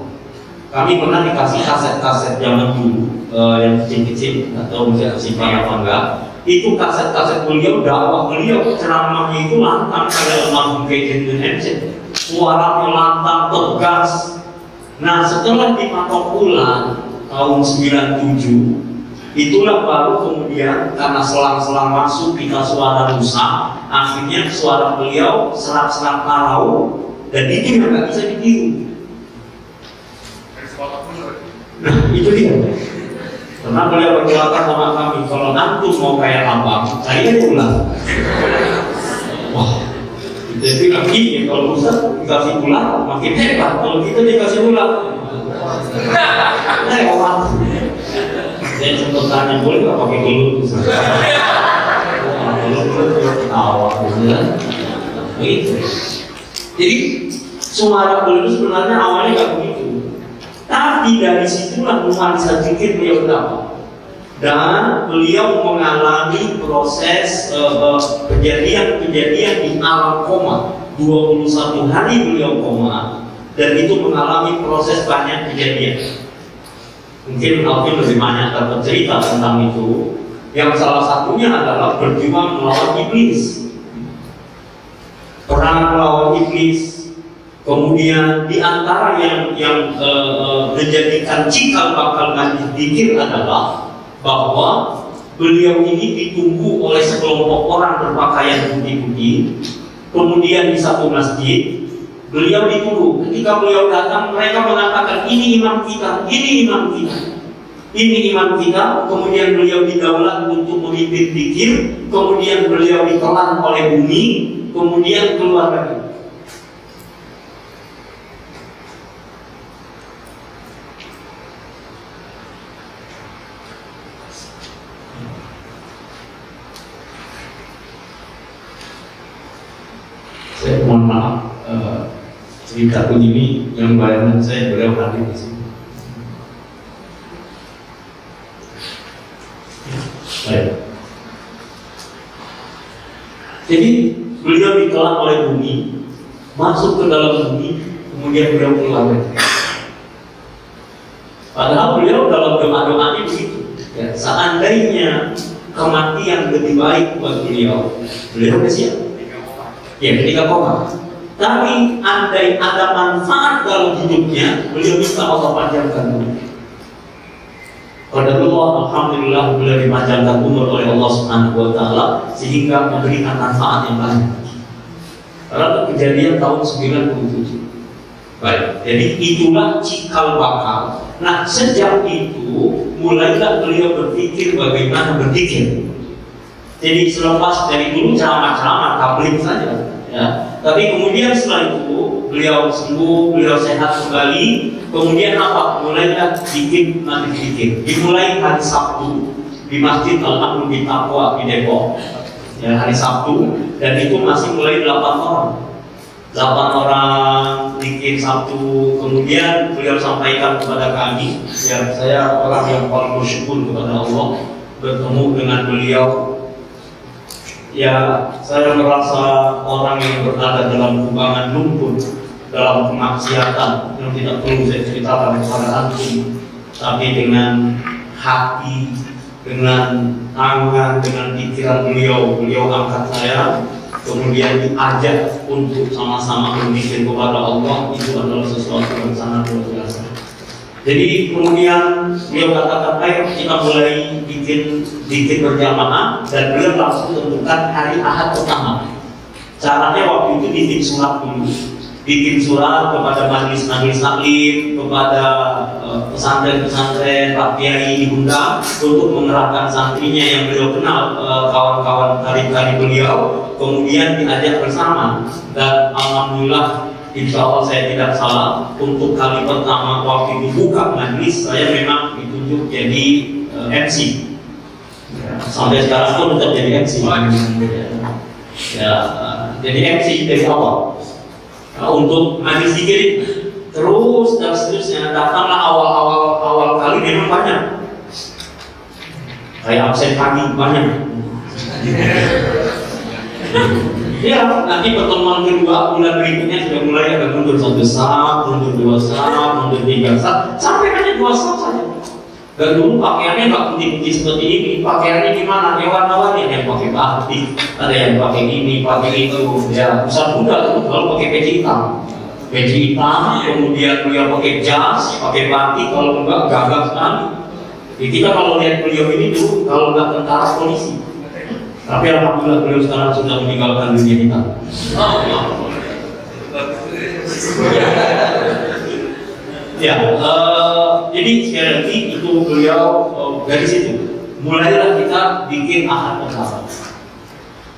Kami pernah dikasih kaset-kaset zaman dulu yang kecil-kecil atau mungkin simpan apa enggak. Itu kaset-kaset beliau, dakwah beliau, ceramahnya itu lantang kayak almarhum Kiai MC. Suaranya lantang, tegas. Nah setelah dipatok ulang tahun 97, itulah baru kemudian karena selang-selang masuk kita suara rusak, akhirnya suara beliau serak-serak parau, dan itu yang nggak bisa ditiru. Nah itu dia. Karena beliau berkata sama kami, kalau antum mau kayak abang, saya ulang. Wah, jadi lagi kalau Ustaz dikasih ulang makin hebat, kalau kita dikasih ulang. Nah, orang. Saya sempat tanya, boleh nggak pakai gelut? Gelut awal, begitu. Jadi suara beliau sebenarnya awalnya nggak begitu. Tapi dari situlah nuansa zikir beliau dapat. Dan beliau mengalami proses kejadian-kejadian di alam koma. 21 hari beliau koma, dan itu mengalami proses banyak kejadian. Mungkin Alvin lebih banyak dapat cerita tentang itu. Yang salah satunya adalah berjuang melawan iblis, perang melawan iblis. Kemudian di antara yang menjadikan cikal bakal majlis zikir adalah bahwa beliau ini ditunggu oleh sekelompok orang berpakaian putih-putih. Kemudian di satu masjid beliau ditunggu. Ketika beliau datang, mereka mengatakan ini imam kita, ini imam kita, ini imam kita. Kemudian beliau didaulat untuk memimpin zikir. Kemudian beliau ditelan oleh bumi. Kemudian keluar lagi. Saya mohon maaf, cerita begini yang bayangan saya beliau hadir di sini. Baik. Jadi beliau ditelan oleh bumi, masuk ke dalam bumi, kemudian beliau keluar. Padahal beliau dalam doa-doanya begitu. Ya, seandainya kematian lebih baik buat beliau, beliau siap. Ya, ketika koma. Tapi andai ada manfaat dalam hidupnya, beliau minta Allah panjangkan umur. Pada Allah, alhamdulillah beliau dipanjangkan umur oleh Allah Subhanahu wa Ta'ala sehingga memberikan manfaat yang banyak. Karena kejadian tahun 97. Baik, jadi itulah cikal bakal. Nah, sejak itu mulailah beliau berpikir bagaimana berzikir. Jadi selepas dari dulu ceramah-ceramah tabligh saja, ya. Tapi kemudian setelah itu beliau sembuh, beliau sehat kembali. Kemudian apa? Mulailah bikin nanti zikir. Dimulai hari Sabtu di Masjid Al-Amru bin Taqwa di Depok. Ya, hari Sabtu, dan itu masih mulai 8 orang. 8 orang bikin Sabtu. Kemudian beliau sampaikan kepada kami, ya, saya orang yang paling bersyukur kepada Allah bertemu dengan beliau. Ya, saya merasa orang yang berada dalam kubangan lumpur, dalam kemaksiatan yang tidak perlu saya ceritakan kepada antum, tapi dengan hati, dengan tangan, dengan pikiran beliau angkat saya, kemudian diajak untuk sama-sama berzikir kepada Allah. Itu adalah sesuatu yang sangat luar biasa. Jadi kemudian beliau katakan, ayo kita mulai bikin zikir berjamaah, dan beliau langsung tentukan hari Ahad pertama. Caranya waktu itu bikin surat dulu, bikin surat kepada majelis-majelis taklim, kepada pesantren-pesantren, Pak Kiai diundang untuk mengerahkan santrinya yang beliau kenal, kawan-kawan karib-karib beliau, kemudian diajak bersama. Dan alhamdulillah, insya Allah saya tidak salah, untuk kali pertama waktu itu buka majelis, saya memang ditunjuk jadi MC. Sampai sekarang pun tetap jadi MC. Ya, jadi MC dari awal. Untuk majelis zikir terus dan seterusnya, datanglah awal kali memang banyak. Kayak absen pagi banyak. Ya, nanti pertemuan kedua bulan berikutnya sudah mulai ada mundur 1 saf, mundur 2 saf, mundur 3 saf, sampai hanya 2 saf saja. Dan dulu pakaiannya nggak putih-putih seperti ini, pakaiannya gimana? Ya warna-warni, ada yang pakai batik, ada yang pakai ini, pakai itu. Ya, pusat muda tuh kalau pakai peci hitam, kemudian beliau pakai jas, pakai batik, kalau enggak gagah sekali. Jadi kita kalau lihat beliau ini dulu, kalau nggak tentara polisi. Tapi alhamdulillah beliau sekarang sudah meninggalkan dunia kita. Ya, jadi sekali lagi itu beliau dari situ mulailah kita bikin Ahad pertama.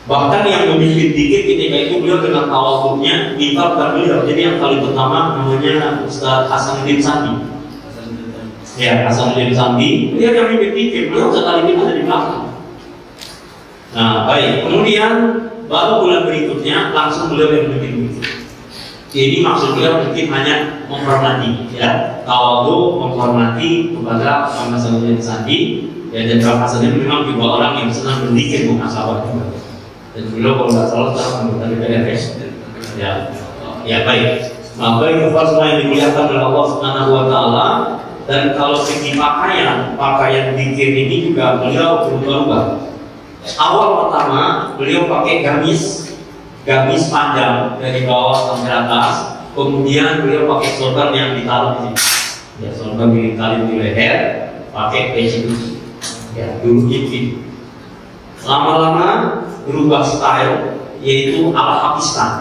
Bahkan yang memimpin dikit ketika itu beliau dengan tawadhunya minta kepada beliau. Jadi yang kali pertama namanya Ustaz Hasanuddin Sandi. Ya, Hasanuddin Sandi, beliau yang memimpin dikit, beliau sekali ini ada di belakang. Nah, baik. Kemudian baru bulan berikutnya langsung beliau yang memimpin dikit. Jadi maksud beliau mungkin hanya menghormati, ya, tawadhu, menghormati kepada Pak Hasanuddin Sandi. Ya, dan Pak Hasanuddin memang juga orang yang senang berzikir, muhasabah juga. Dan beliau kalau nggak salah sekarang anggota DPR. Ya baik. Nah, baik kepada semua yang dimuliakan oleh Allah Subhanahu wa Ta'ala. Dan kalau segi pakaian zikir ini juga beliau berubah-ubah. Awal pertama beliau pakai gamis panjang dari bawah sampai atas. Kemudian beliau pakai sorban yang ditaruh di sini. Ya, sorban ditaruh di leher, pakai peci putih. Ya, dulu gitu. Lama-lama berubah style, yaitu ala Pakistan.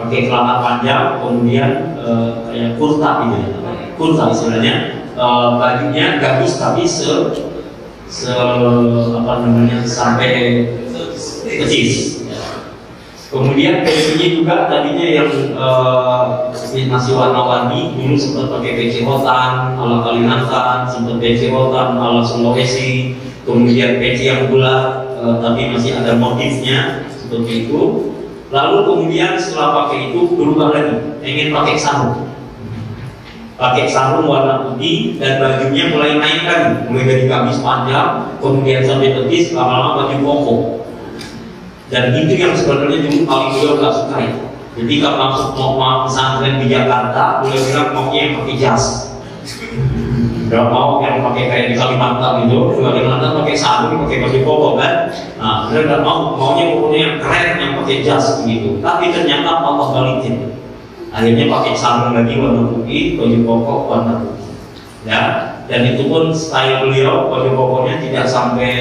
Pakai celana panjang, kemudian kayak kurta gitu ya. Kurta istilahnya, bajunya gamis tapi sampai pecis. Kemudian pecinya juga tadinya yang masih warna-warni, dulu sempat pakai peci rotan ala Kalimantan, sempat peci rotan ala Sulawesi, kemudian peci yang bulat tapi masih ada motifnya seperti itu. Lalu kemudian setelah pakai itu berubah lagi, ingin pakai sarung. Pakai sarung warna putih dan bajunya mulai naik lagi, mulai dari gamis panjang, kemudian sampai betis, lama-lama baju koko. Dan itu yang sebenarnya dulu paling beliau gak sukai. Jadi kalau masuk mau pesantren di Jakarta, beliau bilang maunya yang pakai jas. Gak mau yang pakai kayak di Kalimantan gitu, di Kalimantan pakai sarung, pakai baju koko kan. Nah, beliau gak mau, maunya pokoknya yang keren, yang pakai jas gitu. Tapi ternyata Allah balikin. Akhirnya pakai sarung lagi warna putih, baju koko warna putih. Ya, dan itu pun style beliau, baju kokonya tidak sampai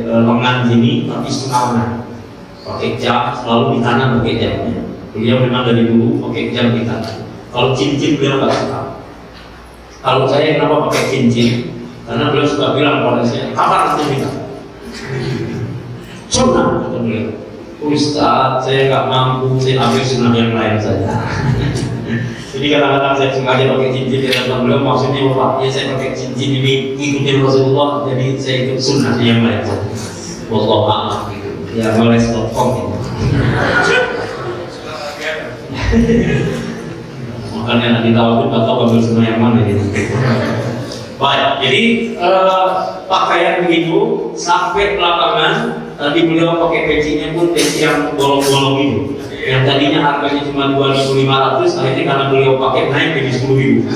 lengan sini, tapi setengah lengan. Pakai jam, selalu di tangan pakai jamnya. Beliau memang dari dulu pakai jam di tangan. Kalau cincin beliau nggak suka. Kalau saya kenapa pakai cincin? Karena beliau suka bilang pada saya, kapan harus kita? Sunnah, kata beliau. Ustaz, saya nggak mampu, saya ambil sunnah yang lain saja. Jadi kadang-kadang saya sengaja pakai cincin di dalam beliau, maksudnya Pak, ya saya pakai cincin ini ikutin Rasulullah, jadi saya ikut sunnah yang lain saja. Wallahu a'lam gitu. Ya moles.com gitu. Makanya nanti tahu itu nggak tahu ambil sunnah yang mana gitu. Baik, jadi pakaian begitu sampai belakangan tadi beliau pakai pecinya pun peci yang bolong-bolong itu. Yang tadinya harganya cuma 2.500, akhirnya karena beliau pakai naik jadi 10.000.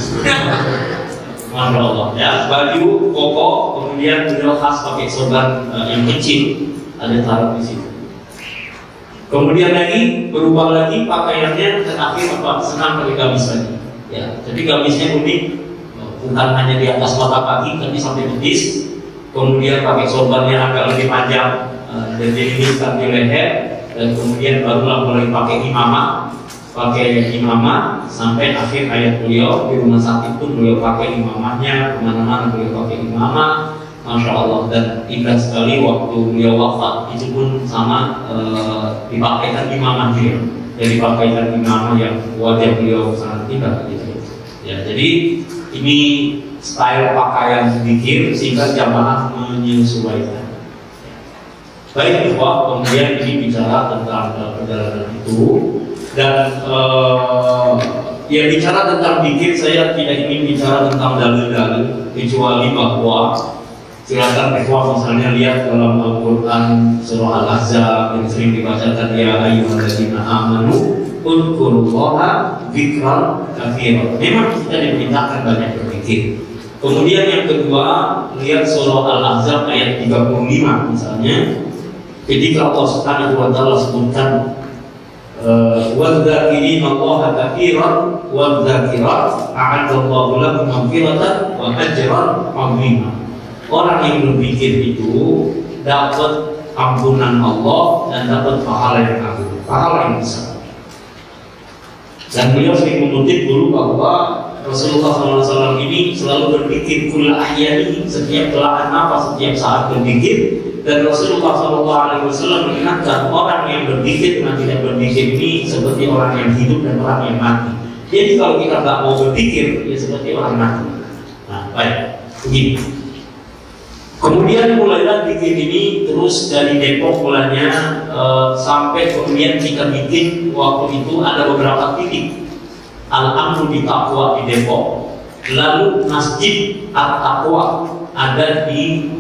Masya Allah. Ya, baju koko, kemudian beliau khas pakai sorban yang kecil, ada taruh di situ. Kemudian lagi berubah lagi pakaiannya, terakhir apa senang pakai gamis lagi. Ya, jadi gamisnya unik, bukan hanya di atas mata kaki, tapi sampai betis. Kemudian pakai sorbannya agak lebih panjang dan dililitkan di leher. Dan kemudian barulah mulai pakai imamah sampai akhir hayat beliau. Di rumah sakit pun beliau pakai imamahnya, kemana-mana beliau pakai imamah. Masya Allah, dan ingat sekali waktu beliau wafat itu pun sama dipakaikan imamah beliau. Jadi pakaian imamah yang wajah beliau sangat indah gitu. Ya, jadi ini style pakaian zikir sehingga jamaah menyesuaikan. Baik ikhwah, kemudian ini bicara tentang perjalanan itu dan ya bicara tentang zikir, saya tidak ingin bicara tentang dalil-dalil kecuali bahwa silakan ikhwah misalnya lihat dalam Al-Quran surah Al-Ahzab yang sering dibacakan ya ayyuhalladzina amanu udzurullaha dzikran katsiran. Memang kita diperintahkan banyak berzikir. Kemudian yang kedua, lihat surah Al-Ahzab ayat 35 misalnya. Ketika Allah Subhanahu wa taala sebutkan wadzakirina Allaha katsiran wadzakirat a'adallahu lahum maghfiratan wa ajran 'azima. Orang yang berzikir itu dapat ampunan Allah dan dapat pahala yang agung, pahala yang besar. Dan beliau sering mengutip dulu bahwa Rasulullah SAW ini selalu berzikir kulla ahyani, setiap belahan nafas, setiap saat berzikir. Dan Rasulullah SAW mengingatkan orang yang berzikir dengan tidak berzikir ini seperti orang yang hidup dan orang yang mati. Jadi kalau kita nggak mau berzikir, ya seperti orang mati. Nah, baik, begini. Kemudian mulailah zikir ini terus dari Depok mulanya sampai kemudian kita bikin waktu itu ada beberapa titik. Al-Amru di Taqwa di Depok, lalu Masjid At-Taqwa ada di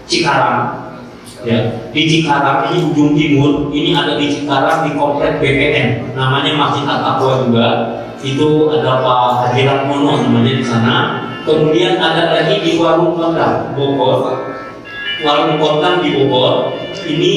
Cikarang, ya di Cikarang ini ujung timur, ini ada di Cikarang di komplek BPN, namanya Masjid At-Taqwa juga, itu ada Pak Haji Ratmono namanya di sana. Kemudian ada lagi di Warung Kondang Bogor, Warung Kondang di Bogor, ini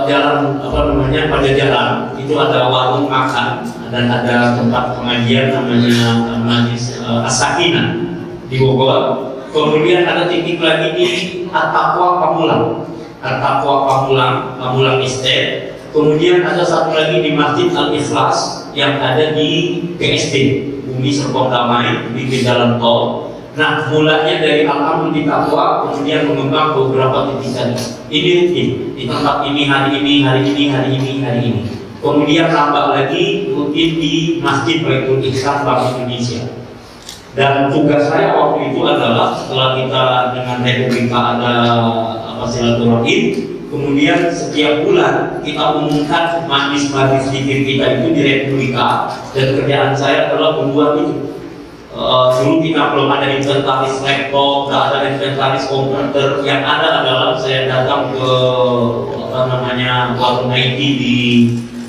jalan apa namanya Pajajaran, itu ada warung makan dan ada tempat pengajian namanya Majlis As-Sakinah di Bogor. Kemudian ada titik lagi di At-Taqwa Pamulang, At-Taqwa Pamulang Estate. Kemudian ada satu lagi di Masjid Al-Ikhlas yang ada di BSD, Bumi Serpong Damai di jalan tol. Nah, mulanya dari Al-Amru di Taqwa, kemudian mengembang beberapa titik tadi. Ini rutin di tempat ini hari ini, hari ini, hari ini, hari ini. Kemudian tambah lagi rutin di Masjid Baitul Ihsan Bank Indonesia. Dan tugas saya waktu itu adalah setelah kita dengan Republika ada silaturahim, kemudian setiap bulan kita umumkan majlis-majlis zikir kita itu di Republika, dan kerjaan saya adalah membuat itu. Dulu kita belum ada inventaris laptop, tidak ada inventaris komputer. Yang ada adalah saya datang ke warung IT di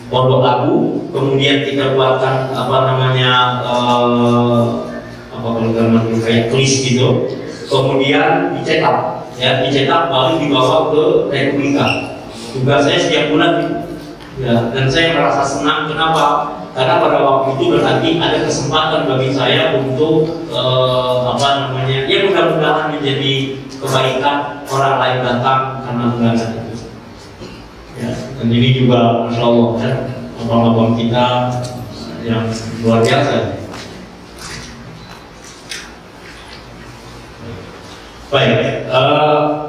Pondok Labu, kemudian kita buatkan kalau gambar kayak tulis gitu, kemudian dicetak, baru dibawa ke Republika. Tugas saya setiap bulan, ya, dan saya merasa senang. Kenapa? Karena pada waktu itu berarti ada kesempatan bagi saya untuk ya mudah-mudahan menjadi kebaikan orang lain datang karena undangan itu. Ya, dan ini juga Masya Allah ya, abang-abang kita yang luar biasa. Baik,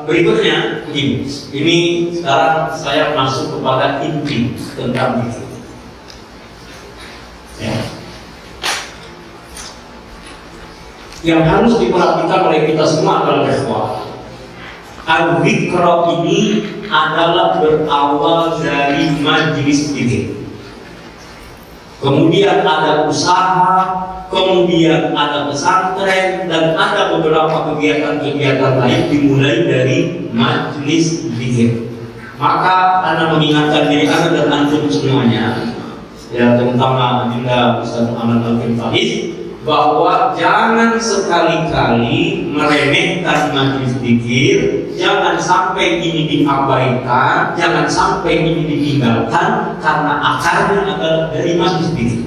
berikutnya begini. Ini sekarang saya masuk kepada inti tentang itu. Ya. Yang harus diperhatikan oleh kita semua adalah bahwa al-Zikra ini adalah berawal dari majlis zikir. Kemudian ada usaha, kemudian ada pesantren, dan ada beberapa kegiatan-kegiatan lain dimulai dari majlis zikir. Maka Anda mengingatkan diri Anda dan antum semuanya, ya terutama Adinda Ustaz Muhammad Al-Faiz, bahwa jangan sekali-kali meremehkan majlis zikir, jangan sampai ini diabaikan, jangan sampai ini ditinggalkan, karena akarnya adalah dari majlis zikir.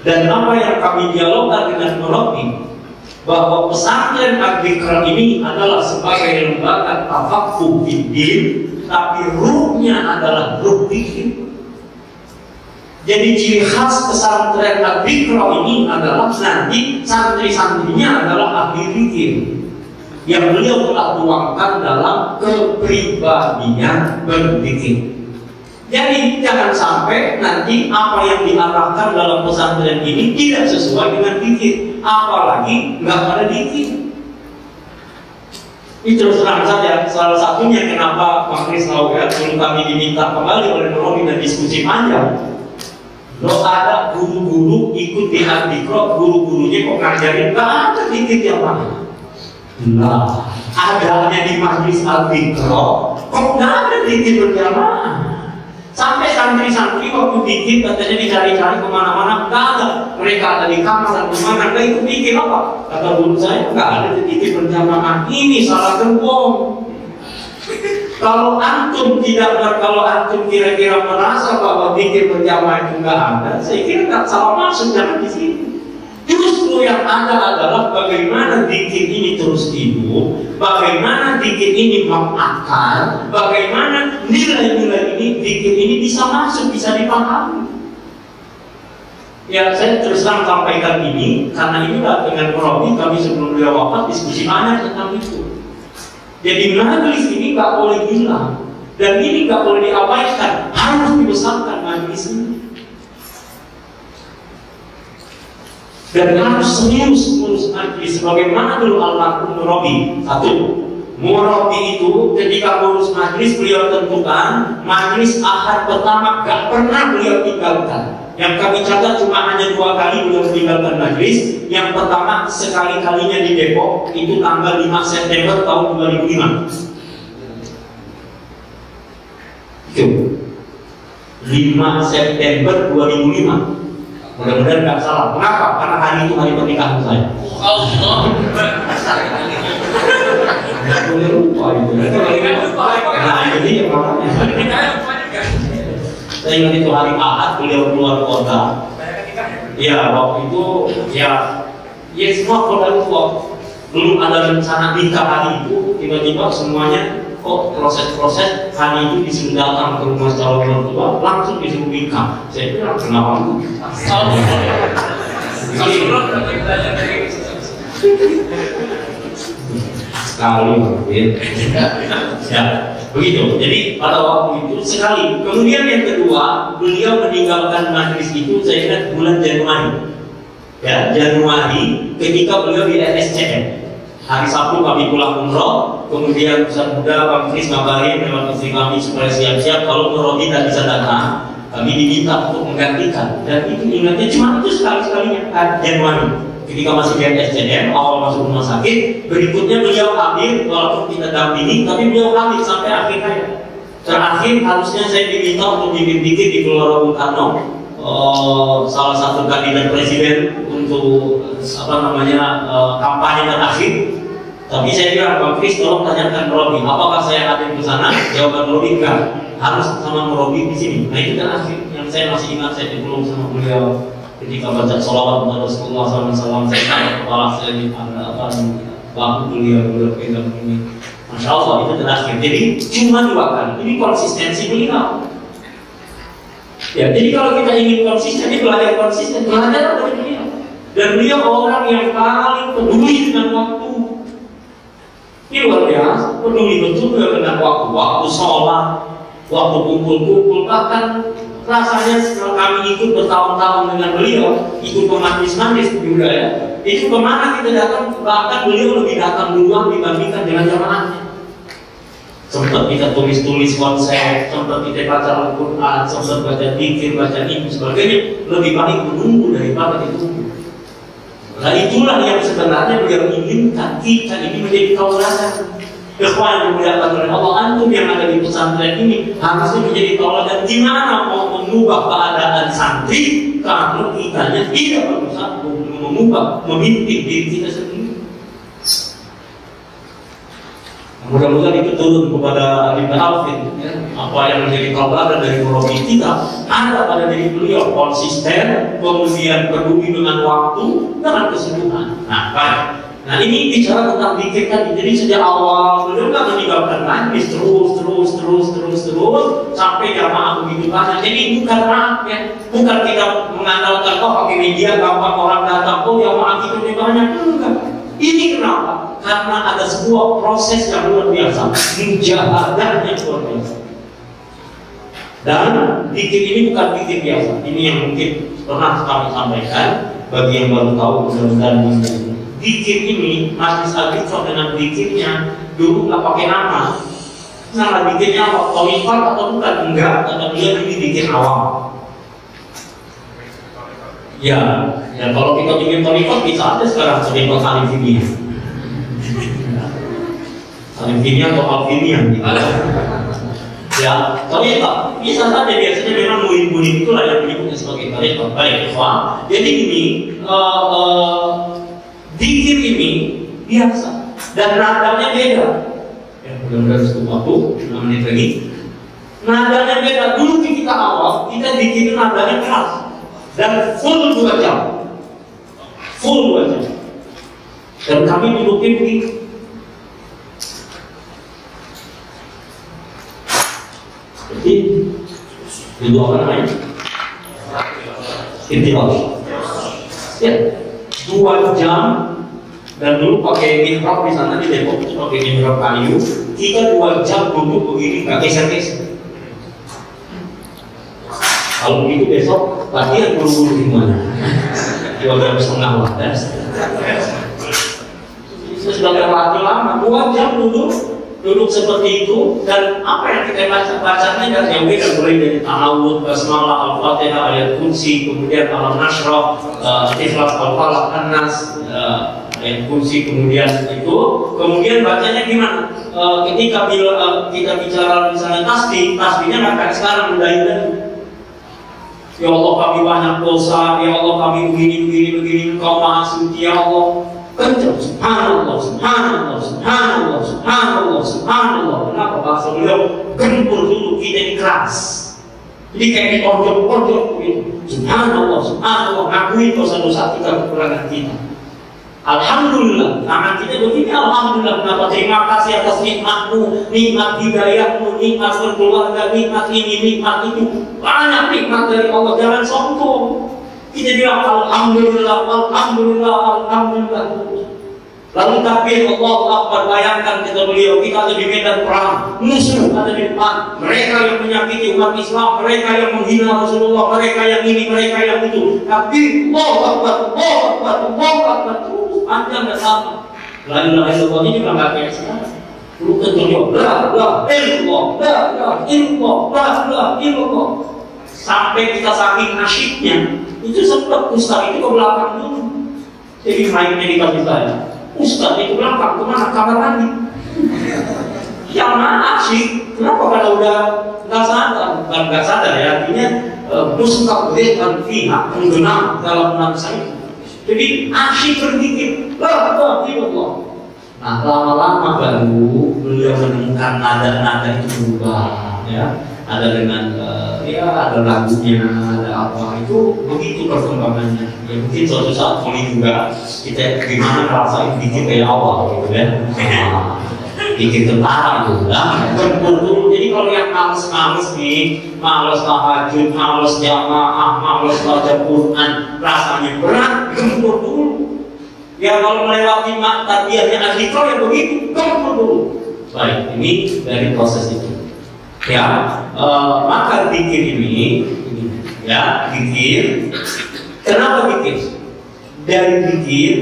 Dan apa yang kami dialogkan dengan Murabi, bahwa pesantren Al-Zikra ini adalah sebagai lembaga tafaqquh fiddin, tapi ruhnya adalah ruh zikir. Jadi ciri khas pesantren Al-Zikra ini adalah nanti santri-santrinya adalah ahli zikir yang beliau telah tuangkan dalam kepribadian berzikir. Jadi jangan sampai nanti apa yang diarahkan dalam pesantren ini tidak sesuai dengan zikir, apalagi nggak ada zikir. Ini terus terang saja, salah satunya kenapa Pak Kris tahu ya, dulu kami diminta kembali oleh Romi dan diskusi panjang. Lo ada guru-guru ikut di Al-Zikra, guru-gurunya kok ngajarin nggak ada zikir yang mana? Nah, adanya di majlis Al-Zikra, kok nggak ada zikir berjamaah? Sampai santri-santri waktu dikit katanya dicari-cari kemana-mana, nggak ada. Mereka ada di kamar dan kemana, nggak ikut dikit apa? Kata guru saya, nggak ada dikit berjamaah. Ini salah gembong. Kalau antum kira-kira merasa bahwa dikit berjamaah itu nggak ada, saya kira nggak salah masuk, jangan di sini. Justru yang ada adalah bagaimana zikir ini terus hidup, bagaimana zikir ini mengakar, bagaimana nilai-nilai ini, zikir ini bisa masuk, bisa dipahami. Ya, saya terus terang sampaikan ini karena inilah dengan Robi kami sebelum beliau wafat diskusi banyak tentang itu. Jadi majlis ini nggak boleh hilang dan ini nggak boleh diabaikan, harus dibesarkan majlis ini. Dan harus serius mengurus majlis sebagaimana dulu almarhum Murabi. Satu, Murabi itu ketika mengurus majlis beliau tentukan majlis ahad pertama gak pernah beliau tinggalkan. Yang kami catat cuma hanya 2 kali beliau meninggalkan majlis. Yang pertama sekali-kalinya di Depok, itu tanggal 5 September tahun 2005. Itu 5 September 2005. Mudah-mudahan nggak salah. Kenapa? Karena hari itu hari pernikahan saya. Allah. Nggak boleh lupa itu. Nah ini yang makanya. Saya ingat itu hari Ahad beliau keluar kota. Ya waktu itu ya semua kota itu belum ada rencana nikah hari itu, tiba-tiba semuanya kok proses-proses hari itu disuruh datang ke rumah calon mertua, langsung disuruh nikah. Saya bilang kenapa bu? Sekali mungkin. Ya begitu. Jadi pada waktu itu sekali. Kemudian yang kedua, beliau meninggalkan majlis itu saya ingat bulan Januari. Ya Januari ketika beliau di RSCM. Hari Sabtu kami pulang umroh, kemudian Ustaz Muda, Bang Kris ngabarin lewat istri kami supaya siap-siap kalau umroh tidak bisa datang, kami diminta untuk menggantikan. Dan itu ingatnya cuma itu sekali-sekalinya Januari. Ketika masih di SCM, awal masuk rumah sakit, berikutnya beliau hadir, walaupun kita dampingi, tapi beliau hadir sampai akhir hayat. Terakhir harusnya saya diminta untuk bimbing-bimbing di Gelora Bung Karno, salah satu kandidat presiden untuk kampanye terakhir. Tapi saya bilang, Bang Kris, tolong tanyakan Robi, apakah saya hadir ke sana? Jawaban Robi enggak, harus sama Robi di sini. Nah itu terakhir yang saya masih ingat, saya dipeluk sama beliau. Ketika baca sholawat kepada Rasulullah SAW, saya taruh kepala saya di bahu beliau pegang ini. Masya Allah, itu terakhir. Jadi cuma 2 kali. Ini konsistensi beliau. Ya, jadi kalau kita ingin konsisten, ini belajar konsisten, belajar dari beliau. Dan beliau orang yang paling peduli dengan waktu. Ini luar biasa, peduli betul dengan waktu sholat, waktu kumpul-kumpul, bahkan rasanya setelah kami ikut bertahun-tahun dengan beliau, ikut ke majlis-majlis juga ya, itu kemana kita datang, bahkan beliau lebih datang duluan dibandingkan dengan jamaahnya. Sempat kita tulis-tulis konsep, sempat kita baca Al-Quran, sempat baca dzikir, baca ini sebagainya, lebih baik menunggu daripada ditunggu. Nah itulah yang sebenarnya beliau inginkan, kita ini menjadi tauladan. Ikhwan yang dimuliakan oleh Allah, antum yang ada di pesantren ini harusnya menjadi tauladan. Gimana mau mengubah keadaan santri kalau kitanya tidak berusaha mengubah, memimpin diri kita sendiri? Mudah-mudahan itu turun kepada Ibn Alfin, ya. Apa yang menjadi tauladan dari murabi kita ada pada diri beliau, konsisten, kemudian peduli dengan waktu, dengan kesibukan. Nah ini bicara tentang zikir tadi. Jadi sejak awal beliau nggak meninggalkan majlis terus sampai jamaah begitu banyak. Jadi bukan maaf ya, bukan kita mengandalkan pakai media gampang orang datang, jamaah kita banyak, enggak. Ini kenapa? Karena ada sebuah proses yang luar biasa, mujahadah yang luar biasa. Dan zikir ini bukan zikir biasa. Ini yang mungkin pernah kami sampaikan bagi yang baru tahu mudah-mudahan ini. Zikir ini, Majlis Al-Ikhlas dengan zikirnya dulu nggak pakai nama. Nama zikirnya apa? Tolifat atau bukan? Enggak, kata dia ini zikir awam. Ya kalau kita bikin tolifat bisa aja sekarang tolifat alifimia. Alifimia atau alfimia gimana? Ya, tolifat bisa saja, biasanya memang murid-murid itulah yang menyebutnya sebagai tolifat. Baik, ikhwan. Jadi ini zikir ini biasa dan nadanya beda. Ya, mudah-mudahan cukup waktu 5 menit lagi. Nadanya beda. Dulu kita awal kita zikir nadanya keras dan full 2 jam. Full 2 jam. Dan kami duduknya begitu. Jadi itu apa namanya? Intiwas. Ya. 2 jam. Dan dulu pakai mihrab di sana di Depok itu pakai mihrab kayu. Kita 2 jam duduk begini nggak geser-geser. Kalau begitu besok latihan buru-buru di mana? 2 jam setengah wadah. Sudah terlatih lama. 2 jam duduk seperti itu, dan apa yang kita bacanya dari yang beda, mulai dari ta'awud, basmalah, al-fatihah, ayat kursi, kemudian al-nashrah, ikhlas, al-falaq, an-nas, ayat kursi, kemudian kemudian bacanya gimana? Ketika kita bicara misalnya tasbihnya nggak kayak sekarang mendayu-dayu. Ya Allah kami banyak dosa, ya Allah kami begini, Engkau maha suci ya Allah. Kencang, subhanallah. Kenapa bahasa beliau gempur dulu kita ini keras. Jadi kayak ditonjok gitu. Subhanallah, ngakuin dosa-dosa kita, kekurangan kita. Alhamdulillah, tangan kita begini, alhamdulillah. Kenapa? Terima kasih atas nikmatmu, nikmat hidayahmu, nikmat berkeluarga, nikmat ini, nikmat itu. Banyak nikmat dari Allah, jangan sombong. Kita bilang alhamdulillah. Lalu takbir Allahu Akbar, bayangkan kita beliau, kita ada di medan perang, musuh ada di depan, mereka yang menyakiti umat Islam, mereka yang menghina Rasulullah, mereka yang ini, mereka yang itu. Tapi Allahu Akbar, terus panjang dan lama. La ilaha illallahnya juga nggak kayak sekarang. Lu ketujuh, la illallah, sampai kita saking asyiknya, itu sempat Ustaz itu ke belakang dulu. Jadi main medical kita ya, Ustaz itu belakang kemana? Kamar mandi. Yang mana asyik? Kenapa? Karena udah nggak sadar ya, artinya mustaqbilan fiha, menggenang dalam nafsu itu. Jadi asyik berpikir, la illallah. Nah, lama-lama baru beliau menemukan nada-nada itu berubah, ya. Ada dengan ada lagunya, ada apa, itu begitu perkembangannya. Ya mungkin suatu saat kali juga kita gimana ngerasain bikin kayak awal gitu kan. Bikin tentara itu lah. Jadi kalau yang males-males nih, males tahajud, males jamaah, males baca Quran, rasanya berat, gempur dulu. Ya kalau melewati tarbiyahnya al-Iqra ya begitu, gempur dulu. Baik, ini dari proses itu. Ya, maka zikir ini, ya zikir. Kenapa zikir? Dari zikir,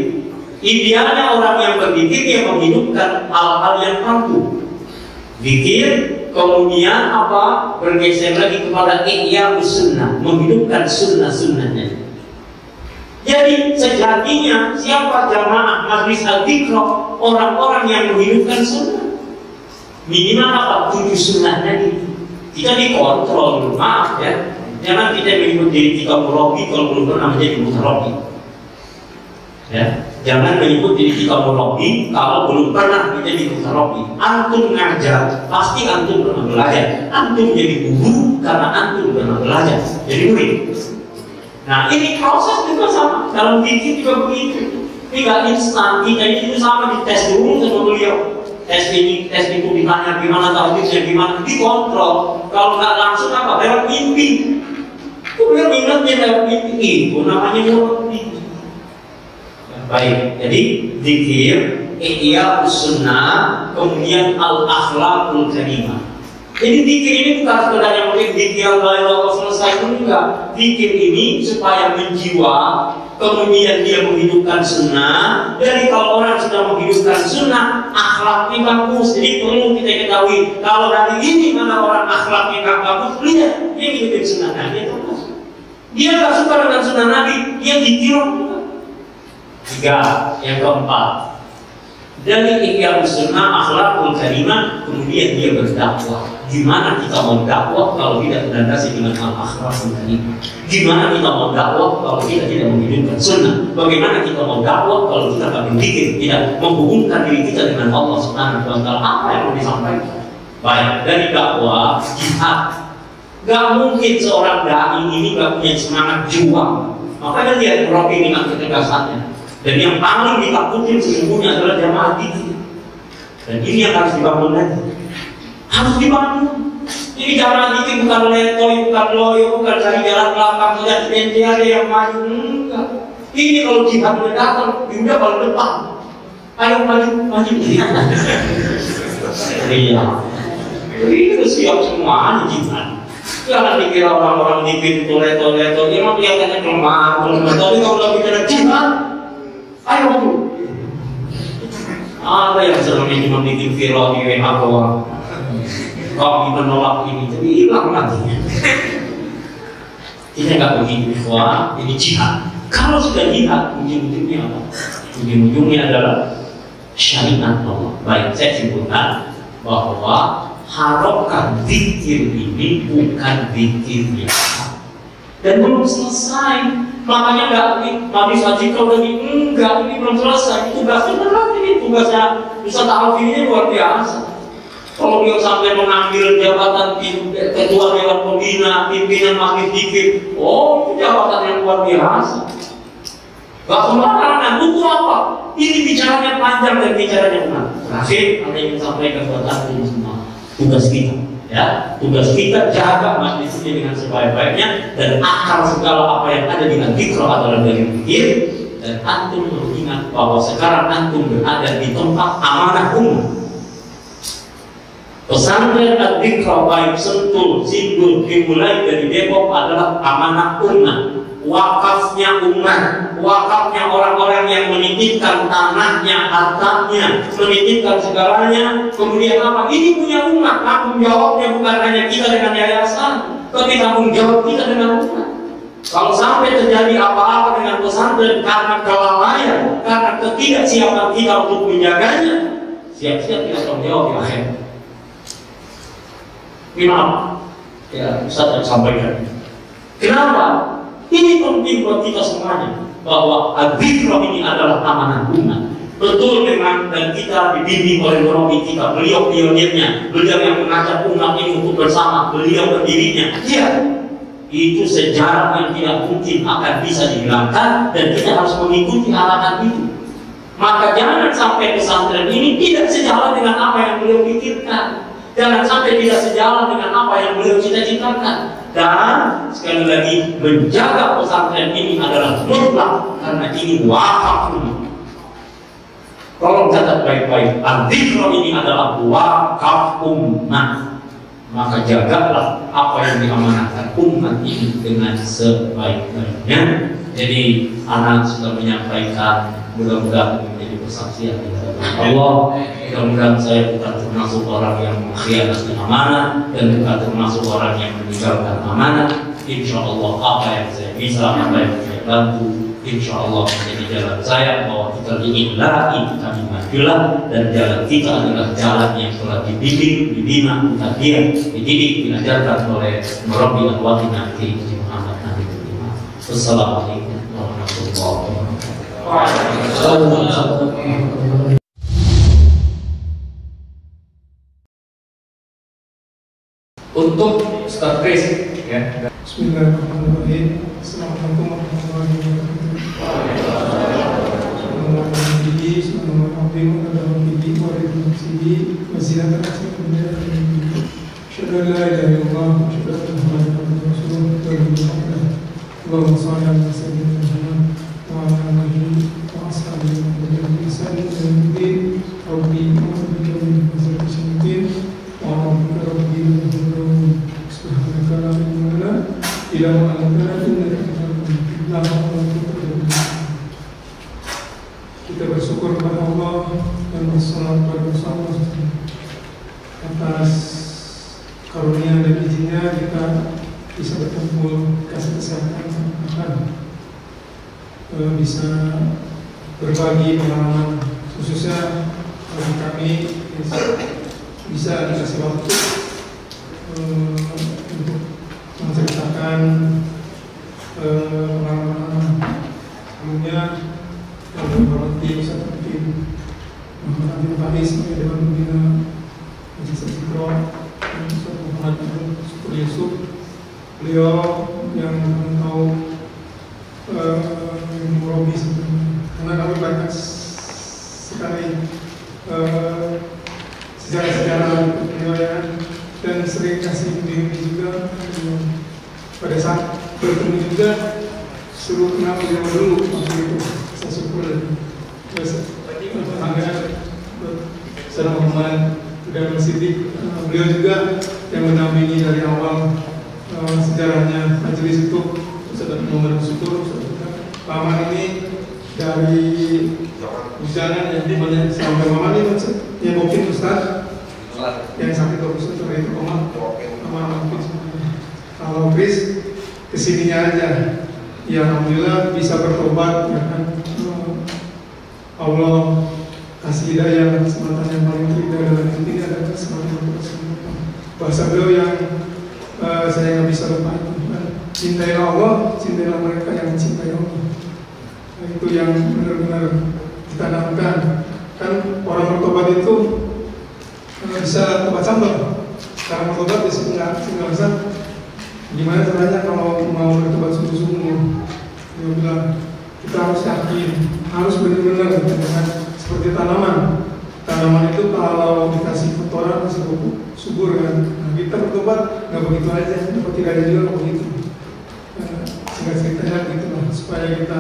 idealnya orang yang berzikir dia menghidupkan hal-hal yang mampu. Zikir, kemudian apa? Bergeser lagi kepada ihya sunnah, menghidupkan sunnah-sunnahnya. Jadi sejatinya siapa jamaah majlis al-Iqra? Orang-orang yang menghidupkan sunnah. Minimal apa? 7 sunnahnya itu. Kita dikontrol dulu, maaf ya. Jangan kita menyebut diri kita murabi kalau belum pernah menjadi mutarabi. Ya, jangan menyebut diri kita murabi kalau belum pernah menjadi mutarabi. Antum ngajar, pasti antum pernah belajar. Antum jadi guru karena antum pernah belajar. Jadi murid. Nah ini proses juga sama, dalam zikir juga begitu. Ini gak instan, kita itu sama dites dulu sama beliau. Tes ini, tes itu ditanya gimana, tahajudnya gimana, dikontrol. Kalau nggak langsung apa, lewat mimpi. Beliau ingatnya lewat mimpi, itu namanya mimpi. Baik, jadi zikir, ihya sunnah, kemudian al-akhlaqul karimah. Jadi zikir ini bukan sekedar yang penting zikir Allah selesai, enggak. Zikir ini supaya menjiwa, kemudian dia menghidupkan sunnah. Jadi kalau orang sudah menghidupkan sunnah, akhlaknya bagus. Jadi perlu kita ketahui, kalau dari ini mana orang akhlaknya nggak bagus, lihat dia ngikutin sunnah Nabi atau enggak. Dia nggak suka dengan sunnah Nabi, dia ditiru. 3, yang keempat, dari ihya sunnah akhlakul karimah, kemudian dia berdakwah. Gimana kita mau dakwah kalau tidak terlandasi dengan al-akhlakul karimah? Gimana kita mau dakwah kalau kita tidak menghidupkan sunnah? Bagaimana kita mau dakwah kalau kita tidak berzikir, tidak menghubungkan diri kita dengan Allah Subhanahu wa Ta'ala? Apa yang mau disampaikan? Baik, dari dakwah jihad. Gak mungkin seorang dai ini gak punya semangat juang. Makanya dia Robi dengan ketegasannya. Dan yang paling ditakutin sesungguhnya adalah jamaah zikir. Dan ini yang harus dibangun lagi. Harus dibangun. Jadi jamaah zikir bukan letoy, bukan loyo, bukan cari jalan belakang saja. Nanti ada yang maju, enggak. Ini kalau jihad datang, udah paling depan. Ayo maju. Iya. Itu siap semua jihad. Jangan dikira orang-orang zikir itu leto. Dia mah kelihatannya kelemah. Tapi kalau udah bicara jihad, ayo maju. Ada yang selama cuma bikin viral di WA doang. Kami menolak ini, jadi hilang lagi. Kita nggak begitu, wah ini jihad. Kalau sudah jihad, ujung-ujungnya apa? Ujung-ujungnya adalah syariat Allah. Baik, saya simpulkan bahwa harokat zikir ini bukan zikir biasa. Dan belum selesai. Makanya nggak habis haji kalau lagi enggak, ini belum selesai. Tugasnya berat ini, tugasnya Ustaz Alfi ini luar biasa. Kalau dia sampai mengambil jabatan ketua dewan pembina, pimpinan majlis zikir, oh itu jabatan yang luar biasa. Gak sembarangan, buku apa? Ini bicaranya panjang dan bicaranya benar. Terakhir, ada yang sampaikan kepada ini semua. Tugas kita. Ya, tugas kita jaga majlis ini dengan sebaik-baiknya dan akar segala apa yang ada di al-Iqra adalah dari zikir. Dan antum mengingat bahwa sekarang antum berada di tempat amanah umat. Pesantren al-Iqra baik Sentul, Sindul dimulai dari Depok adalah amanah umat, wakafnya umat, wakafnya orang-orang yang menitipkan tanahnya, hartanya, menitipkan segalanya. Kemudian apa? Ini punya umat. Tanggung jawabnya bukan hanya kita dengan yayasan, tapi tanggung jawab kita dengan umat. Kalau sampai terjadi apa-apa dengan pesantren karena kelalaian, karena ketidaksiapan kita untuk menjaganya, siap-siap kita tanggung jawab di akhir. Maaf, ya Ustaz yang sampaikan. Kenapa? Ini penting buat kita semuanya, bahwa al-Dhikra ini adalah amanah umat. Betul memang, dan kita dibimbing oleh murabi kita, beliau pionirnya, beliau yang mengajak umat ini untuk bersama, beliau pendirinya. Iya, itu sejarah yang tidak mungkin akan bisa dihilangkan, dan kita harus mengikuti arahan itu. Maka jangan sampai pesantren ini tidak sejalan dengan apa yang beliau pikirkan, jangan sampai tidak sejalan dengan apa yang beliau cita-citakan. Dan sekali lagi, menjaga pesantren ini adalah mutlak, karena ini wakaf umat. Tolong catat baik-baik, al-Dhikra ini adalah wakaf umat. Maka jagalah apa yang diamanahkan umat ini dengan sebaik-baiknya. Jadi anak sudah menyampaikan, mudah-mudahan menjadi persaksian di hadapan Allah. Mudah-mudahan saya bukan termasuk orang yang mengkhianati amanah, dan bukan termasuk orang yang meninggalkan amanah. Insya Allah apa yang saya bisa, apa yang saya bantu, insya Allah menjadi jalan saya, bahwa kita diilahi, kita dimajulah, dan jalan kita adalah jalan yang telah dibimbing, dibina, dididik, diajarkan oleh Murabi Al-Watina Kiai Muhammad Nabi Muhammad. Wassalamualaikum warahmatullahi wabarakatuh. Untuk Ustaz Chris, ya. Bismillahirrahmanirrahim. Assalamualaikum warahmatullahi wabarakatuh. Kita bersyukur kepada Allah dan bersalawat kepada Rasulullah atas karunia dan izinnya kita bisa berkumpul, kasih kesehatan, akan bisa berbagi pengalaman, khususnya bagi kami bisa dikasih waktu untuk menceritakan pengalaman sebelumnya. Yang berhenti seperti Muhammad bin Faris sebagai Dewan Pembina Majelis Al-Dhikra, Ustaz Muhammad Syukur Yusuf, beliau yang tahu Murabi sebenarnya, karena kami banyak sekali sejarah-sejarah beliau dan sering kasih bimbing juga. Pada saat bertemu juga suruh kenal beliau dulu waktu itu. Saya syukur Saudara Muhammad dan Siddiq, beliau juga yang mendampingi dari awal sejarahnya majelis itu. Saudara Muhammad syukur, paman ini dari Bujanan yang dimana sampai paman ini yang mungkin Ustaz yang sakit terus dari paman mungkin kalau Chris kesininya aja. Ya alhamdulillah bisa bertobat, ya kan. Allah kasih hidayah, kesempatan yang paling terindah dalam hidup ini adalah kesempatan bertobat. Bahasa beliau yang saya nggak bisa lupa itu, cintailah Allah, cintailah mereka yang mencintai Allah. Itu yang benar-benar ditanamkan. Kan orang bertobat itu bisa tobat sambar. Karena bertobat bisa tinggal satu. Gimana caranya kalau mau bertobat sungguh-sungguh? Dia bilang kita harus yakin, harus benar-benar seperti tanaman. Tanaman itu kalau dikasih kotoran masih subur kan. Nah, kita bertobat nggak begitu aja, dapat hidayah juga begitu. Sehingga ceritanya begitulah, supaya kita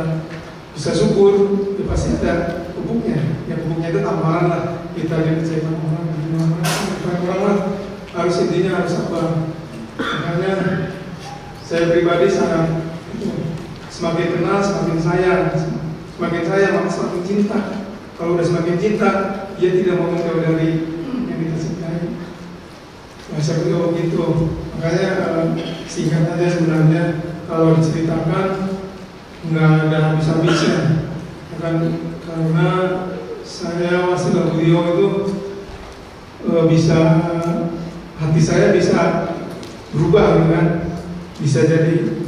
bisa subur, ya pasti ada pupuknya. Ya pupuknya itu tamaran lah. Kita jadi cetak orang lah. Harus intinya harus apa? Makanya saya pribadi sangat semakin kenal, semakin semakin sayang, maka semakin cinta. Kalau udah semakin cinta, dia tidak mau menjauh dari yang kita cintai. Bahasa beliau begitu. Makanya singkat aja sebenarnya, kalau diceritakan nggak ada habis-habisnya. Karena saya masih dalam beliau itu bisa, hati saya bisa berubah, kan? Bisa jadi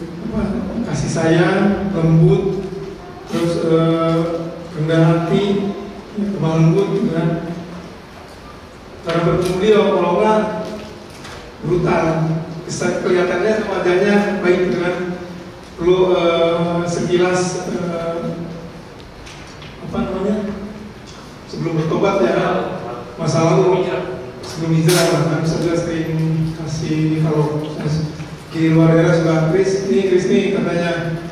kasih sayang, lembut, terus rendah hati, lemah lembut, kan? Karena bertemu beliau, kalau enggak brutal, kelihatannya wajahnya baik, kan? Perlu sekilas sebelum bertobat ya, masa lalu sebelum hijrah, kan? Saya sering kasih, kalau di luar daerah suka Kris nih katanya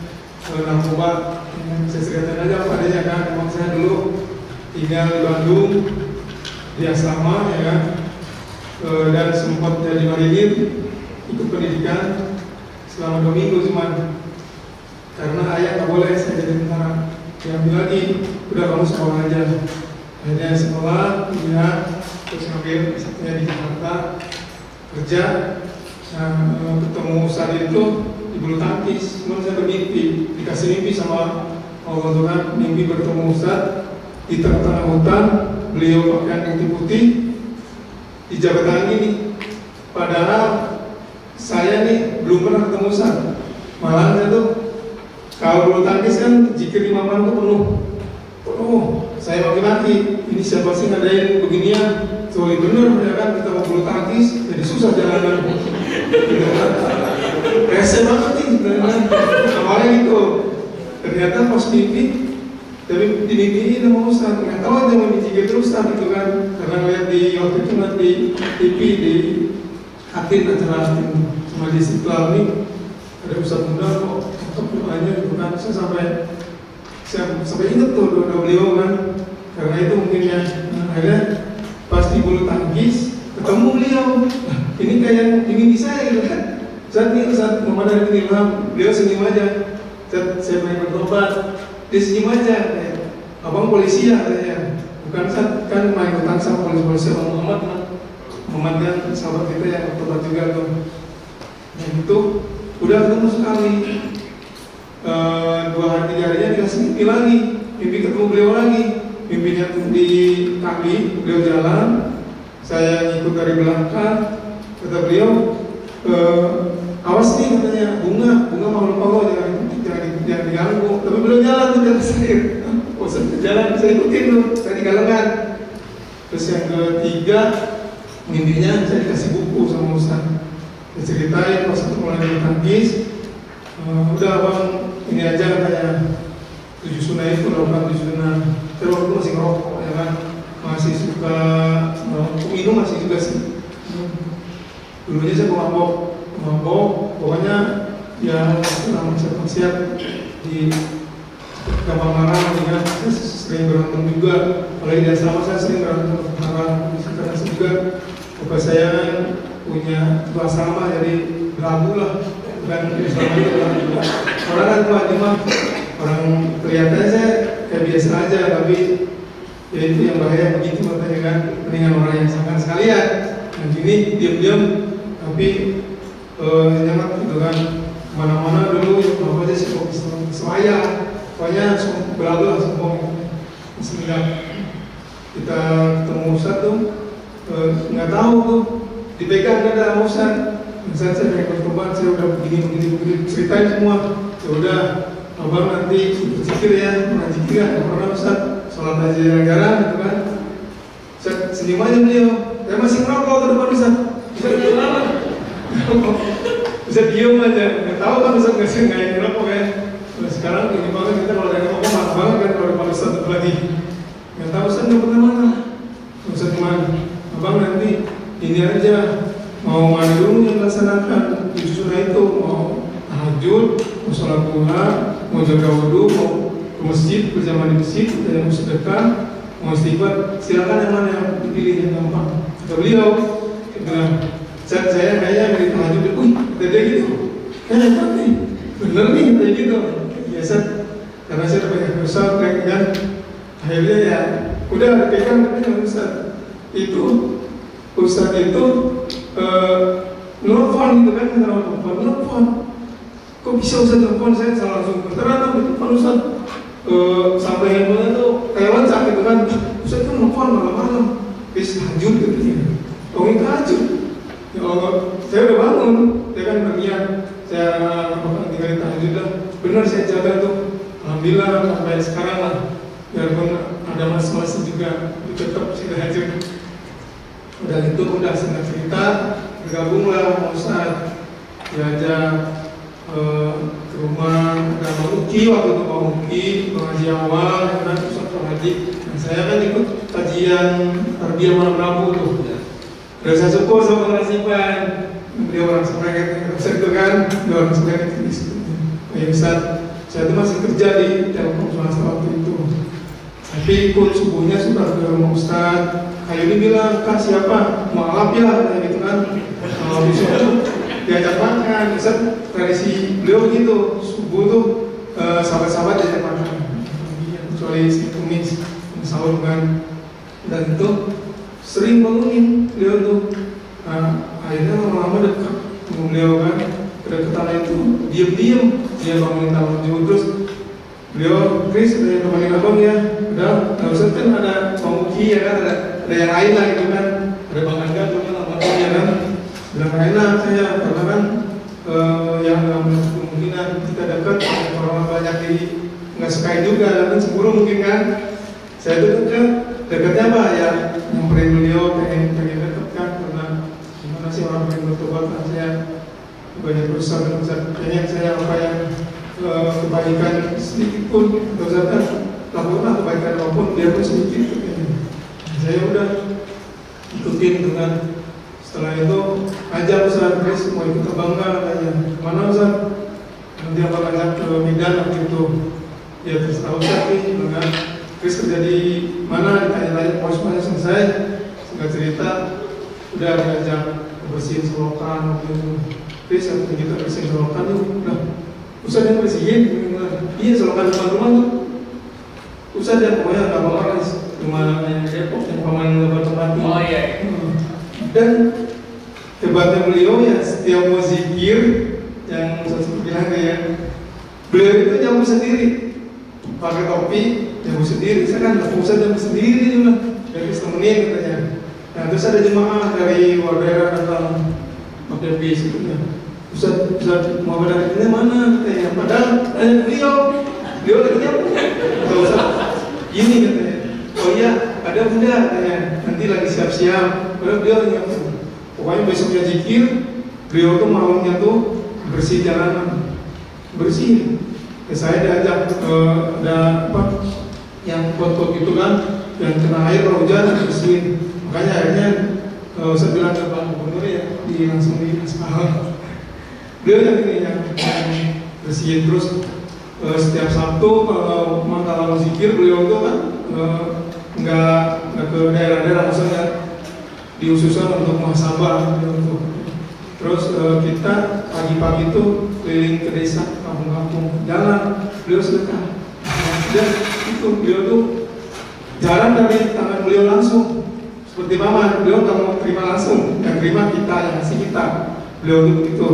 narkoba, saya ceritain aja apa adanya, kan? Emang saya dulu tinggal di Bandung di asrama, ya kan, dan sempat jadi marinir, ikut pendidikan selama 2 minggu cuman, karena ayah nggak boleh saya jadi tentara, diambil lagi, udah kamu sekolah aja. Akhirnya sekolah, kuliah, terus ngambil satunya di Jakarta kerja. Nah, ketemu saat itu di bulu tangkis, kemudian saya bermimpi, dikasih mimpi sama Allah Tuhan, mimpi bertemu Ustaz di tengah-tengah hutan, beliau pakaian yang putih, dijabat tangan gini. Padahal saya nih belum pernah ketemu Ustaz, malah saya tuh kalau bulu tangkis kan jikir di mamam tuh penuh. Saya maki-maki, ini siapa sih ngadain beginian? Soalnya bener ya kan, kita mau bulu tangkis jadi susah jalanan. Rese banget nih sebenarnya. Awalnya gitu. Ternyata pas mimpi, tapi di mimpi ini nama Ustaz, nggak tahu aja mau dicikir terus gitu kan. Karena lihat di waktu itu di TV di Hakim, acara Hakim sama di Istiqlal nih ada Ustaz muda kok doanya gitu kan. Saya sampai ingat tuh doa beliau, kan. Karena itu mungkin ya, akhirnya pas di bulu tangkis ketemu beliau, ini kayak ini saya gitu kan. Saat Muhammad Ali Ilham, beliau senyum aja. Saya pengen bertobat, dia senyum aja, kayak abang polisi ya katanya. Bukan saat kan main hutang sama polisi Muhammad kan sahabat kita yang bertobat juga tuh. Yang itu udah ketemu sekali. 2 hari 3 harinya dikasih mimpi lagi, mimpi ketemu beliau lagi, mimpinya di kaki, beliau jalan, saya ngikut dari belakang, kata beliau, awas nih katanya, bunga makhluk jangan diganggu, tapi beliau jalan tuh di atas air, jalan, saya ikutin tuh, saya di galengan. Terus yang ketiga, mimpinya saya dikasih buku sama Ustaz, saya ceritain pas mulai bulu tangkis. Udah abang ini aja katanya 7 sunnah itu lakukan 7 sunnah. Saya waktu masih ngerokok ya kan, masih suka minum masih juga sih. Dulunya saya mabok, pokoknya ya setelah maksiat di kamar marah ya, saya sering berantem juga. Apalagi di asrama saya sering berantem marah, karena juga bapak saya punya dua asrama jadi belagu lah. Bukan Islam itu orang kan tua cuma orang kelihatannya saya kayak biasa aja, tapi ya itu yang bahaya begitu katanya kan, mendingan orang yang sangat sekalian yang gini diam-diam tapi nyaman gitu kan, kemana-mana dulu apa aja sih kok semaya pokoknya belagu lah sombong. Bismillah kita ketemu Ustaz tuh nggak tahu tuh dipegang nggak ada Ustaz. Misalnya saya pengen bertobat, saya udah begini ceritain semua. Ya udah, abang nanti berzikir ya, berzikir ya, pernah Ustaz, sholat aja jarang-jarang gitu kan. Saya senyum aja beliau, saya masih ngerokok ke depan Ustaz. Bisa diem aja, nggak tahu kan Ustaz nggak ngerokok ya. Nah, sekarang ini banget kita kalau ada ngomong maaf banget kan kalau depan Ustaz lagi. Nggak tahu Ustaz nggak pernah mana. Ustaz cuman, abang nanti ini aja. Mau mandi dulu yang laksanakan 7 sunnah itu, mau tahajud, mau sholat duha, mau jaga wudhu, mau ke masjid, berjamaah di masjid, mau sedekah, mau istighfar, silakan yang mana yang dipilih yang gampang. Kata beliau, saya kayaknya dari tahajud, dia gitu, bener nih, kayak gitu. Biasa, karena saya udah banyak dosa kan, akhirnya ya udah pegang dengan itu Ustaz itu nelfon gitu kan, nelfon kok bisa Ustaz nelfon, saya langsung ternyata itu kan Ustaz sampai handphonenya tuh kayak loncat gitu kan, Ustaz kan nelfon malam-malam bis lanjut gitu ya, ini lanjut ya Allah, saya udah bangun, saya kan berniat saya tinggal di tahajud dah, benar saya jaga tuh, alhamdulillah sampai sekarang lah, biarpun ada mas-mas juga tetap saya tahajud. Udah itu udah singkat cerita, bergabunglah sama Ustaz, diajak ke rumah, ada Bang Uki, waktu itu Bang Uki pengaji awal, dan Ustaz pengaji. Nah, saya kan ikut kajian tarbiyah malam Rabu tuh. Udah saya syukur sama Nasiban, beliau orang Seragen, Ustaz itu kan, beliau orang Seragen di situ. Ya Ustaz, saya itu masih kerja di Telkom swasta waktu itu. Tapi ikut subuhnya sudah ke rumah Ustaz. Kayak ini bilang, Kak siapa? Mualaf ya, kayak gitu kan. Kalau disuruh diajak makan, Ustaz tradisi beliau begitu, subuh tuh sahabat-sahabat diajak makan. Kecuali si Kumis, sahur kan. Dan itu sering bangunin beliau tuh. Akhirnya lama-lama dekat dengan beliau kan. Kedekatan itu diam-diam dia bangunin tahajud terus. Beliau, Chris, ada yang temenin abang ya? Udah, Ustaz kan ada Bang Uki ya kan, ada yang lain lah gitu kan, ada Bang Angga tuh kan, Bang Uki ya kan, bilang enak saya, karena kan yang nggak menutup kemungkinan kita dekat, orang banyak di nggak sukain juga, kan cemburu mungkin kan, saya tuh kan dekatnya apa ya, nyamperin beliau, pengen dekat kan, karena gimana sih orang pengen bertobat kan, saya banyak berusaha dengan Ustaz, kayaknya saya apa yang kebaikan sedikit pun dosakan lakukan kebaikan apapun biarpun sedikit saya udah ikutin dengan setelah itu ajak Ustaz Chris mau ikut ke Bangka katanya mana Ustaz nanti apa ajak ke Medan waktu itu ya terus tahu Ustaz nih dengan Chris kerja di mana ditanya-tanya pos-posnya selesai singkat cerita udah diajak bersihin selokan waktu itu Chris yang kita bersihin selokan tuh udah Ustaz yang bersihin, iya selokan rumah tuh Ustaz yang pokoknya gak apa-apa rumah yang Depok yang paman lebat tempati. Oh iya. Dan hebatnya beliau ya setiap mau zikir yang Ustaz bilang kayak beliau itu nyambung sendiri pakai topi nyambung sendiri, saya kan Ustaz nyambung sendiri juga dari temenin katanya. Nah terus ada jemaah dari luar daerah datang pakai bis gitu ya. Ustaz mau pada ini mana katanya, padahal beliau lagi nyambung. Kalau Ustaz ini katanya, oh iya ada bunda katanya, nanti lagi siap-siap. Padahal beliau nyambung. Pokoknya besoknya zikir, beliau tuh malamnya tuh bersih jalanan, bersih. Ya, saya diajak ada apa yang pot-pot itu kan, yang kena air kalau hujan bersihin. Makanya akhirnya saya bilang ke Pak Gubernur ya, langsung di aspal. Beliau yang ini yang bersihin terus setiap Sabtu kalau mau zikir beliau itu kan nggak ke daerah-daerah maksudnya diususkan untuk muhasabah untuk terus kita pagi-pagi itu keliling ke desa kampung-kampung jalan beliau sedekah dan itu beliau tuh jarang dari tangan beliau langsung seperti mama beliau nggak mau terima langsung yang terima kita yang ngasih kita beliau tuh begitu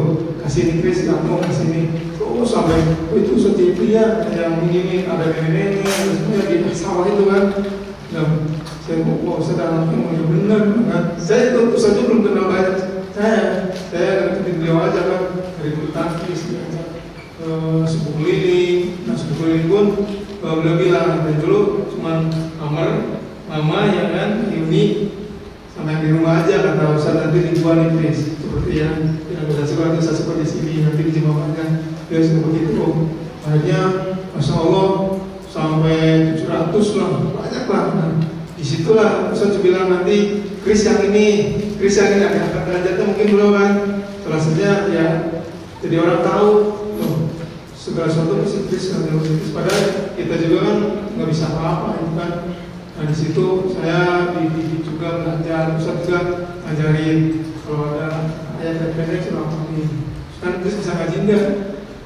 kasih ini Chris kamu kasih ini terus sampai itu seperti ya yang ini ada nenek-nenek terusnya di sawah itu kan nah, saya mau sedang mau ya benar kan saya itu saja belum kenal banyak saya deketin beliau aja kan dari bulu tangkis diajak subuh keliling nah subuh keliling pun beliau bilang dari dulu cuma mama ya kan ini sama di rumah aja kata Ustaz nanti dijual nih Chris seperti yang bisa seperti sini nanti dijemahkan dia seperti itu akhirnya Masya Allah sampai 700 lah banyak lah nah, disitulah Ustaz bilang nanti Chris yang ini ada derajatnya mungkin belum kan selanjutnya ya jadi orang tahu loh, segala sesuatu mesti Chris kan padahal kita juga kan nggak bisa apa-apa itu kan nah di situ saya di juga belajar Ustaz juga ngajarin kalau ada ayat pendek sudah pahami kan terus bisa ngaji enggak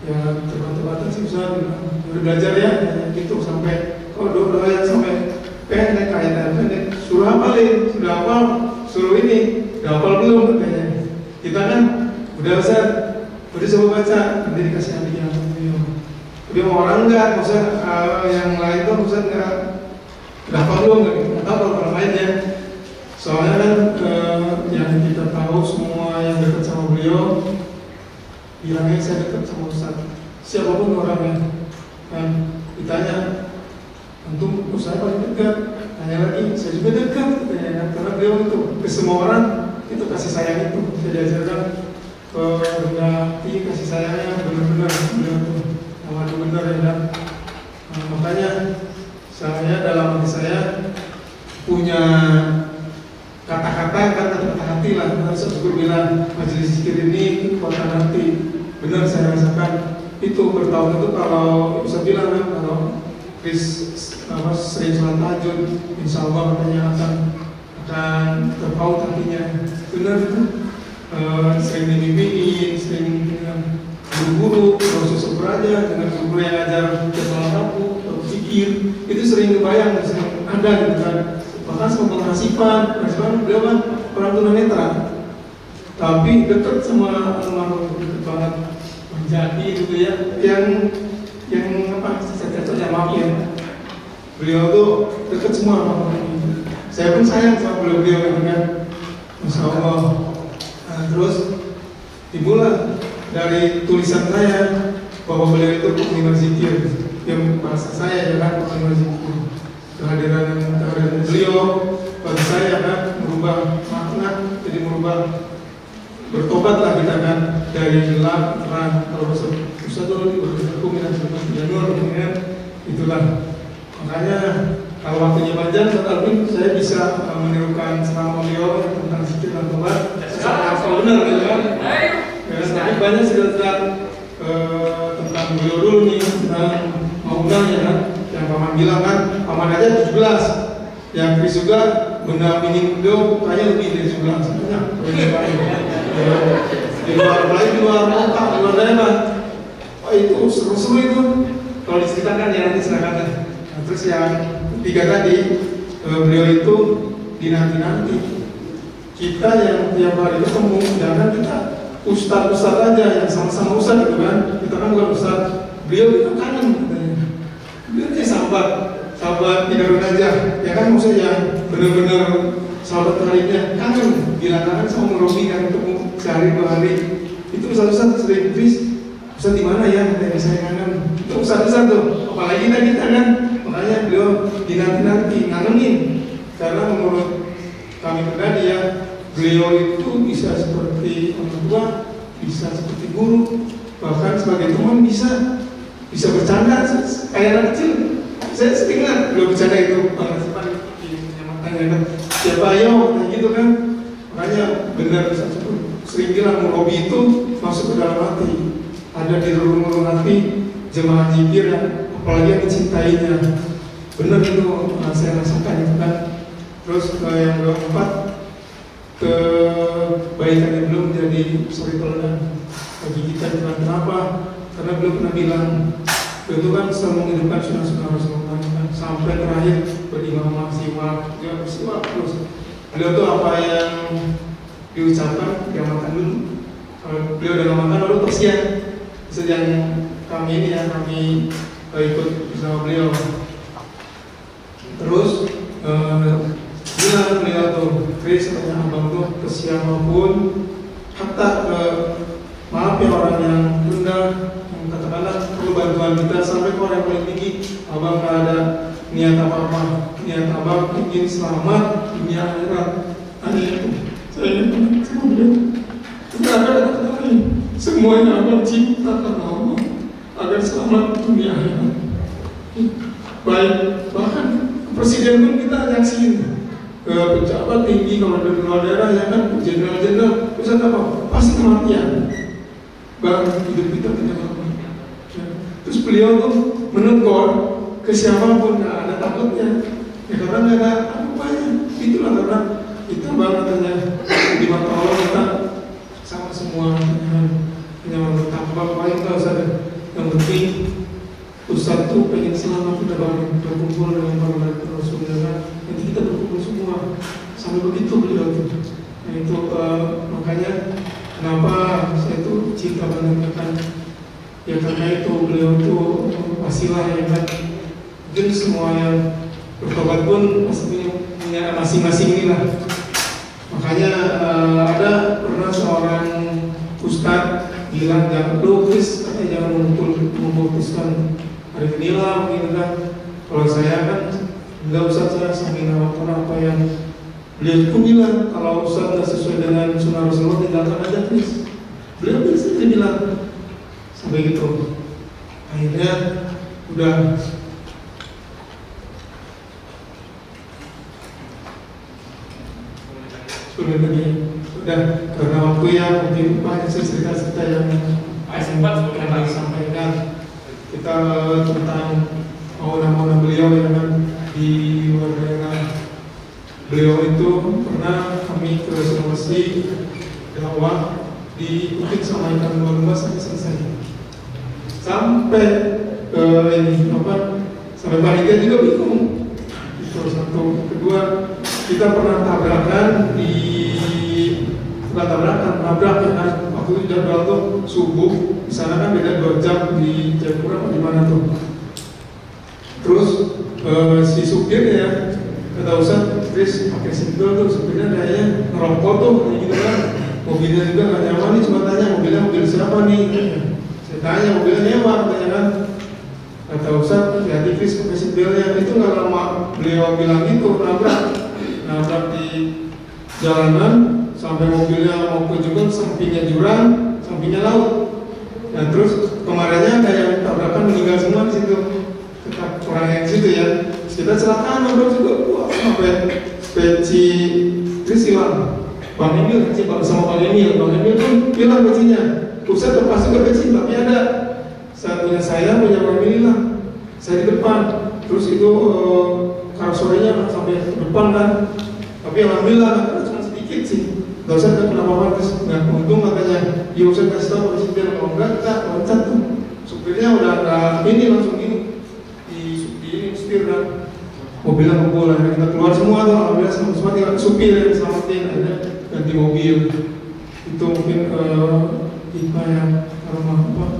ya terbata-bata sih Ustaz, udah belajar ya gitu sampai kalau doa yang sampai pendek kaitan pendek suruh hafalin, sudah hafal suruh ini udah hafal belum katanya, kita kan udah Ustaz udah coba baca nanti dikasih hadiah tapi mau orang enggak Ustaz, yang lain tuh Ustaz enggak udah hafal belum nggak tahu kalau lainnya. Soalnya kan yang kita tahu semua yang dekat sama beliau bilangnya saya dekat sama Ustaz, siapapun orangnya kan ditanya antum Ustaz paling dekat, tanya lagi saya juga dekat katanya, karena beliau itu ke semua orang itu kasih sayang itu saya diajarkan rendah hati kasih sayangnya benar-benar beliau itu amat benar ya kan. Makanya saya dalam hati saya punya kata-kata hati lah, harus syukur bilang majelis zikir ini kekuatan hati. Benar saya rasakan itu bertahun itu kalau bisa bilang kan kalau sering sholat tahajud, insya Allah katanya akan terpaut hatinya. Benar itu sering dimimpiin, sering dengan guru-guru, kalau syukur aja dengan guru yang ngajar sholat rabu, atau zikir itu sering kebayang, sering ada gitu kan. Bahkan sama penghasipan beliau kan orang tunanetra, tapi dekat sama almarhum dekat banget menjadi gitu ya, yang apa cocoknya maaf ya, beliau tuh dekat semua almarhum. Saya pun sayang sama beliau kan, masya Allah. Nah, terus dimulai dari tulisan saya bahwa beliau itu pendengar zikir, yang bahasa saya ya kan pendengar zikir. Kehadiran beliau bagi saya kan merubah makna, jadi merubah bertobatlah kita kan dari gelap terang. Kalau Ustaz dulu berhukum dan janur kan itulah. Makanya kalau waktunya panjang tetapi saya bisa menirukan selama beliau tentang zikir dan tobat secara benar gitu kan. Tapi banyak cerita tentang beliau dulu nih tentang Maunah ya kan. Yang paman bilang kan, paman aja 17, yang Chris juga mendampingi beliau kayaknya lebih dari 17 sebenarnya. Di luar kota, di luar daerah. Oh itu seru-seru itu. Kalau diceritakan ya nanti silakan. Nah, terus yang ketiga tadi, beliau itu dinanti-nanti. Kita yang tiap hari ketemu, jangan kita ustaz-ustaz aja yang sama-sama ustaz gitu kan. Kita kan bukan ustaz. Beliau kita kangen katanya. Beliau dia sahabat tidak aja. Ya kan maksudnya yang benar-benar sahabat karibnya kangen. Bila kangen sama Robi kan ketemu sehari 2 hari. Itu ustaz-ustaz sering Chris, ustaz di mana ya? Katanya saya kangen. Itu ustaz-ustaz tuh. Apalagi kita kan. Makanya beliau dinanti-nanti ngangenin. Karena menurut kami pribadi ya, beliau itu bisa seperti orang tua, bisa seperti guru, bahkan sebagai teman bisa bercanda kayak anak kecil. Saya sering lihat beliau bercanda itu siapa ayo gitu kan. Makanya benar sering bilang Robi itu masuk ke dalam hati, ada di relung-relung hati jemaah zikir yang apalagi yang mencintainya. Benar itu saya rasakan itu kan. Terus yang keempat, kebaikan yang belum menjadi suri teladan bagi kita. Kenapa? Karena beliau pernah bilang, beliau itu kan selalu menghidupkan sunnah-sunnah Rasulullah kan, sampai terakhir berimamah siwak, dia bersiwak terus. Beliau itu apa yang diucapkan dia makan dulu. Kalau beliau udah makan lalu terus ya. Yang kami ini yang kami ikut bersama beliau. Terus bilang beliau tuh, Chris katanya abang tuh ke siapapun, hatta maaf ya orang yang rendah, yang katakanlah perlu bantuan kita sampai ke orang yang paling tinggi, abang gak ada niat apa-apa, niat abang ingin selamat dunia akhirat. Hanya itu, saya ingin sama beliau. Tidak ada kata lain, semuanya abang cinta karena Allah agar selamat dunia akhirat. Baik, bahkan presiden pun kita nyaksiin ke pejabat tinggi kalau dari luar daerah ya kan, jenderal-jenderal bisa apa pasti kematian. Bang hidup kita tidak apa. Terus beliau tuh menegur ke siapapun nggak ada takutnya. Ya karena nggak ada apa-apanya. Itulah karena kita katanya di mata Allah kita sama semua punya bertakwa paling nggak usah sampai begitu beliau tuh. Nah itu makanya kenapa saya tuh cinta banget kan, ya karena itu beliau tuh pastilah ya kan, mungkin semua yang bertobat pun pasti punya masing-masing inilah. Makanya ada pernah seorang ustadz bilang jangan lukis, katanya jangan memutuskan hari inilah gitu kan. Kalau saya kan nggak usah saya saking apa yang beliau pun bilang kalau ustadz nggak sesuai dengan sunnah Rasulullah tinggalkan aja please. Beliau sendiri bilang sampai gitu. Akhirnya udah udah karena waktu ya mungkin banyak cerita-cerita yang sempat sampaikan kita tentang mauna beliau yang kan di luar daerah. Beliau itu pernah kami ke Sulawesi dakwah diikuti sama ikan lumba sampai selesai. Sampai ini apa? Sampai panitia juga bingung. Itu satu, kedua kita pernah tabrakan nabrak ya kan. Waktu itu jadwal tuh subuh, di sana kan beda 2 jam di Jayapura atau di mana tuh. Terus si supir ya kata Ustaz, Chris pakai single tuh supirnya kayaknya ngerokok tuh gitu kan. Mobilnya juga nggak nyaman nih, cuma tanya mobilnya mobil siapa nih? Saya tanya mobilnya nyewa, katanya kan. Kata Ustaz, hati-hati Chris pakai singlenya. Itu nggak lama beliau bilang itu nabrak di jalanan sampai mobilnya mau ke juga sampingnya jurang, sampingnya laut. Nah terus kemarinnya kayak tabrakan meninggal semua di situ. Tetap orang yang situ ya. Kita celakaan nabrak juga, wah sampai peci terus hilang. Bang Emil kecil sama Bang Emil pun hilang pecinya. Ustaz terpas juga peci, tapi ada. Saat punya saya, punya Bang Emil hilang. Saya di depan. Terus itu sorenya sampai ke depan kan. Tapi alhamdulillah cuma sedikit sih. Gak usah kenapa-apa, terus nggak untung katanya. Ya usah kasih tahu polisi biar kalau enggak loncat tuh. Supirnya udah ini langsung ini di setir kan. Mobilnya kumpul, kita keluar semua tuh. Alhamdulillah semua tinggal supir yang selamatin, akhirnya ganti mobil. Itu mungkin hikmah yang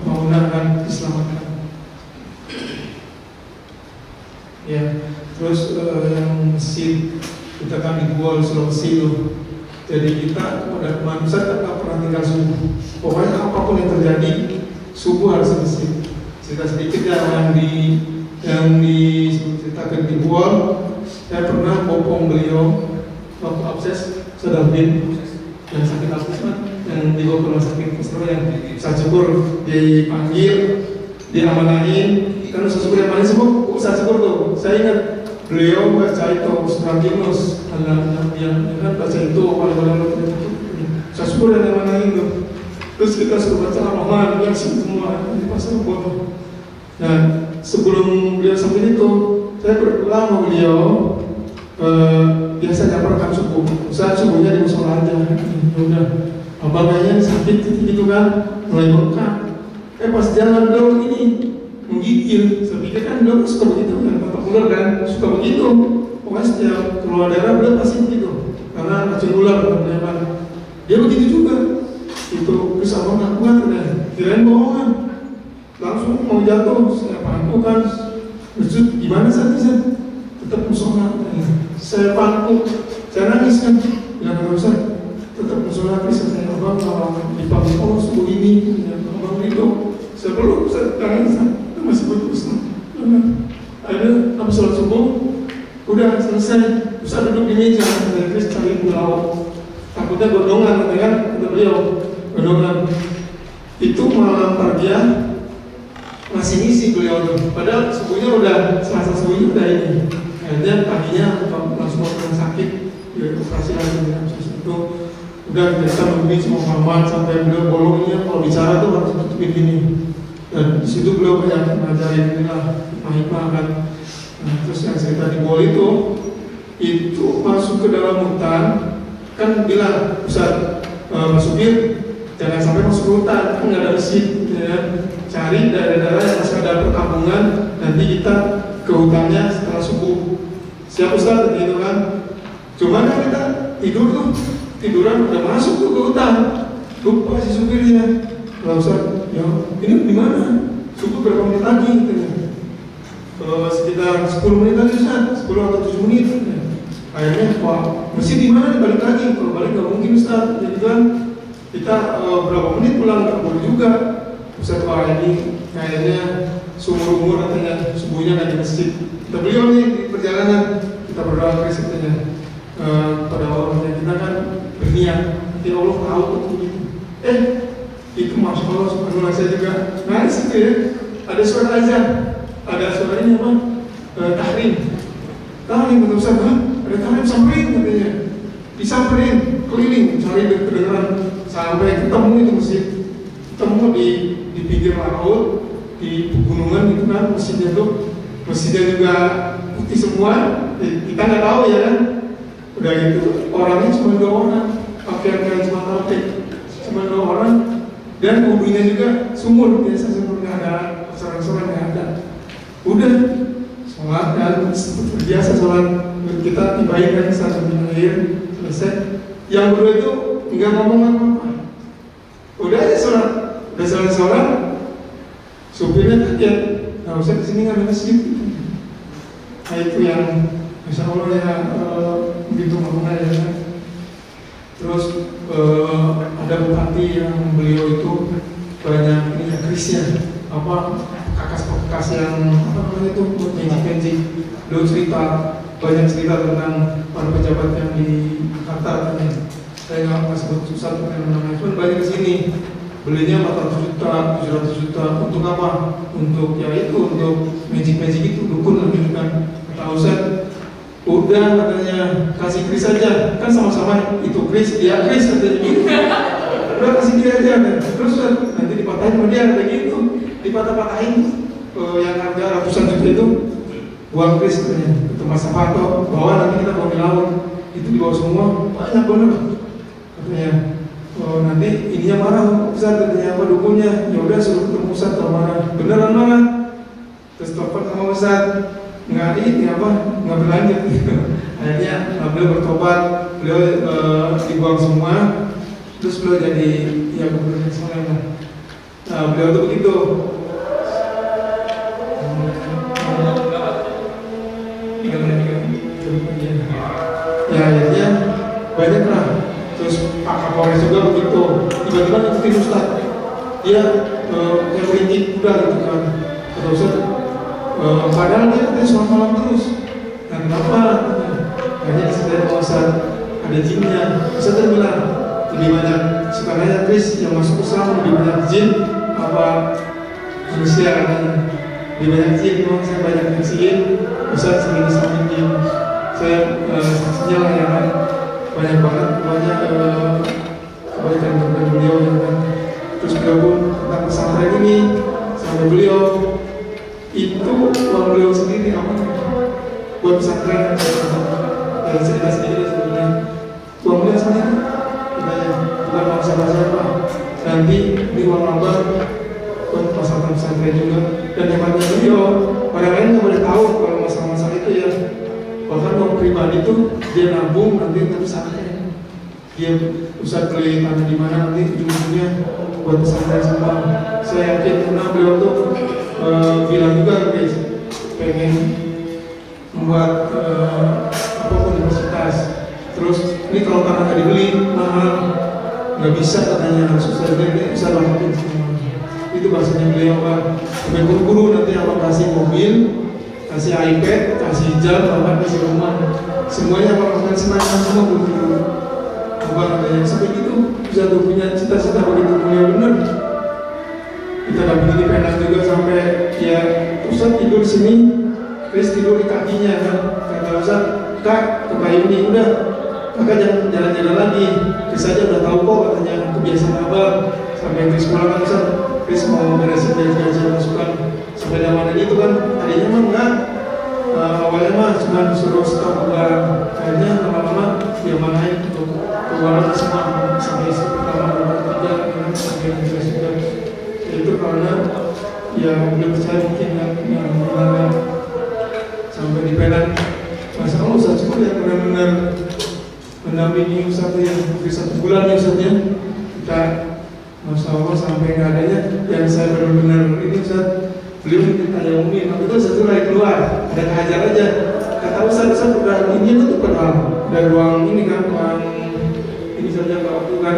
mau kan diselamatkan. Ya, terus yang masjid kita kan di Gua Sulawesi tuh. Jadi kita kepada manusia tak pernah tinggal subuh. Pokoknya apapun yang terjadi, subuh harus selesai. Cerita sedikit ya yang diceritakan di Gua. Saya pernah bopong beliau waktu abses sedapin yang sakit abses yang dibawa ke rumah sakit Pusro yang Ustaz Syukur dipanggil, diamanahin. Kan Ustaz Syukur yang paling sembuh, Ustaz Syukur tuh. Saya ingat beliau baca itu surat Yunus, yang kan baca itu paling saya syukur yang mana itu. Terus kita suruh baca Al-Rahman, yang semua di pasar foto. Nah sebelum beliau sampai itu, saya berdoa sama beliau. Biasa nyampurkan subuh, saya subuhnya di musola aja. Udah, abang kayaknya sakit gitu kan, mulai bengkak. Pas jalan beliau ini menggigil, saya pikir kan beliau suka begitu kan, bapak ular kan suka begitu. Pokoknya setiap keluar daerah beliau pasti begitu, karena racun ular kan. Dia begitu juga. Itu terus abang nggak kuat kan, kirain bohongan, langsung mau jatuh. Saya pangku kan, terus gimana saja tetap musola. Saya pangku, saya nangis kan, bilang nggak usah, tetap musola. Saya abang kalau dipanggil subuh ini, abang itu saya belum, saya nangis. Masih putus. Akhirnya habis sholat subuh udah selesai, bisa duduk di meja dan terus cari pulau. Takutnya godongan, kan kata beliau godongan. Itu malam dia masih ngisi beliau tuh. Padahal subuhnya udah selasa subuhnya udah ini. Akhirnya paginya langsung orang sakit di operasi lagi itu. Udah biasa begini semua kamar sampai beliau bolongnya kalau bicara tuh harus tutupin gini. Dan di situ beliau banyak mengajarin inilah hikmah kan. Nah, terus yang cerita di Bol itu masuk ke dalam hutan kan bilang Ustaz Mas Supir jangan sampai masuk ke hutan kan nggak ada masjid ya. Cari daerah-daerah yang masih ada perkampungan, nanti kita ke hutannya setelah subuh. Siap Ustaz gitu kan. Cuman kan kita tiduran udah masuk tuh ke hutan, lupa si supirnya. Lalu Ustaz, ya ini di mana? Cukup berapa menit lagi? Sekitar 10 menit lagi Ustaz, 10 atau 7 menit. Akhirnya, wah, mesti di mana balik lagi? Kalau balik nggak mungkin Ustaz. Jadi kan kita berapa menit pulang nggak boleh juga. Ustaz, wah ini kayaknya seumur umur katanya subuhnya nggak di masjid. Kita beliau nih di perjalanan, kita berdoa Kris katanya pada awalnya kita kan berniat, nanti Allah tahu begitu. Itu masya Allah, subhanallah saya juga nangis gitu ya. Ada suara azan, ada suara ini apa? Tahrim. Tahrim betul Ustaz, ada tahrim samperin katanya. Disamperin, keliling, cari kedengeran sampai ketemu itu masjid. Ketemu di pinggir laut, di pegunungan gitu kan, masjidnya tuh. Masjidnya juga putih semua, kita nggak tahu ya kan. Udah gitu, orangnya cuma 2 orang, pakaian cuma topik, cuma 2 orang, dan wudhunya juga sumur, biasa sumur nggak ada, soran-soran nggak ada. Udah, sholat dan seperti biasa sholat kita tibain kan saat minum air selesai. Yang kedua itu nggak ngomong apa-apa, udah aja sholat, udah selesai sholat, supirnya kaget, nggak usah kesini nggak ada masjid. Nah itu yang Masya Allah ya, begitu ngomongnya ya kan. Terus ada bupati yang beliau itu banyak ini ya krisnya, apa kakas-kakas yang apa namanya itu magic. Beliau banyak cerita tentang para pejabat yang di Qatar katanya. Saya nggak pas sebut susah yang namanya, pun banyak kesini. Belinya 400 juta, 700 juta untuk apa? Untuk ya itu, untuk magic itu dukun lah gitu kan. Kata Ustaz, udah katanya kasih kris aja, kan sama-sama itu kris, dia kris katanya gitu. Udah kasih dia aja kan. Terus nanti dipatahin sama dia kayak gitu, dipatah-patahin yang harga ratusan juta itu buang kris katanya. Itu masa foto, bawa nanti kita bawa di laut, itu dibawa semua banyak banget katanya. Nanti ininya marah Ustaz katanya apa dukunnya, ya udah suruh ketemu Ustaz kalau marah, beneran marah. Terus telepon sama Ustaz, nggak berlanjut. Akhirnya beliau bertobat, beliau dibuang semua, terus beliau jadi ya gubernur nasional. Beliau tuh begitu. Ya akhirnya banyak lah. Terus Pak Kapolres juga begitu. Tiba-tiba ngikutin Ustaz, dia yang merintih kuda gitu kan. Kata Ustaz, padahal dia katanya sholat malam terus. Nah kenapa? Akhirnya disadari Ustaz ada jinnya. Ustaz bilang lebih banyak sukanya Kris yang masuk Islam lebih banyak jin apa manusia katanya. Lebih banyak jin, memang saya banyak nyaksiin Ustaz sering sama jin. Saya saksinya lah ya kan, banyak banget kebaikan dari beliau ya kan. Terus beliau pun tentang pesantren ini sampai beliau itu uang beliau sendiri apa buat pesantren dan cerita sendiri sebenarnya uang beliau sendiri katanya, bukan uang siapa-siapa. Nanti di uang abang buat pesantren juga. Dan hebatnya beliau, orang lain nggak boleh tahu kalau masalah-masalah itu ya. Bahkan uang pribadi itu dia nabung nanti untuk pesantren. Dia Ustaz beli tanah di mana nanti ujung-ujungnya buat pesantren semua. Saya yakin karena beliau tuh bilang juga guys, pengen membuat universitas. Terus ini kalau tanah nggak dibeli mahal, nggak bisa katanya, harus Ustaz beli, bisa lakuin semua. Itu bahasanya beliau kan. Sampai guru-guru nanti akan kasih mobil, kasih iPad, kasih jam, bahkan kasih rumah. Semuanya akan senang semua guru-guru. Apa katanya sampai gitu bisa tuh punya cita-cita begitu mulia bener. Kita dapat di Penang juga sampai ya Ustaz tidur sini, Kris tidur di kakinya kan. Kata Ustaz, Kak ke kayu ini udah, kakak jangan jalan-jalan lagi. Kris aja udah tahu kok katanya kebiasaan abang. Sampai Kris pulang kan Ustaz, Kris mau beresin gaji masukan. Sampai zaman itu kan tadinya mah enggak. Awalnya mah cuma disuruh stok barang. Akhirnya lama-lama dia manain untuk keluaran semua sampai pertama ketiga sampai juga. Itu karena ya udah percaya mungkin yang dimana sampai di Penang. Masa Allah Ustaz cuma ya benar-benar mendampingi Ustaz yang hampir 1 bulan ya Ustaz ya. Kita Masya Allah sampai nggak adanya yang saya benar-benar ini Ustaz, beliau minta yang umum, waktu itu Ustaz lagi keluar, ada kehajar aja, kata Ustaz udah ini tuh padahal udah ruang ini kan, ruang ini saja kalau waktu kan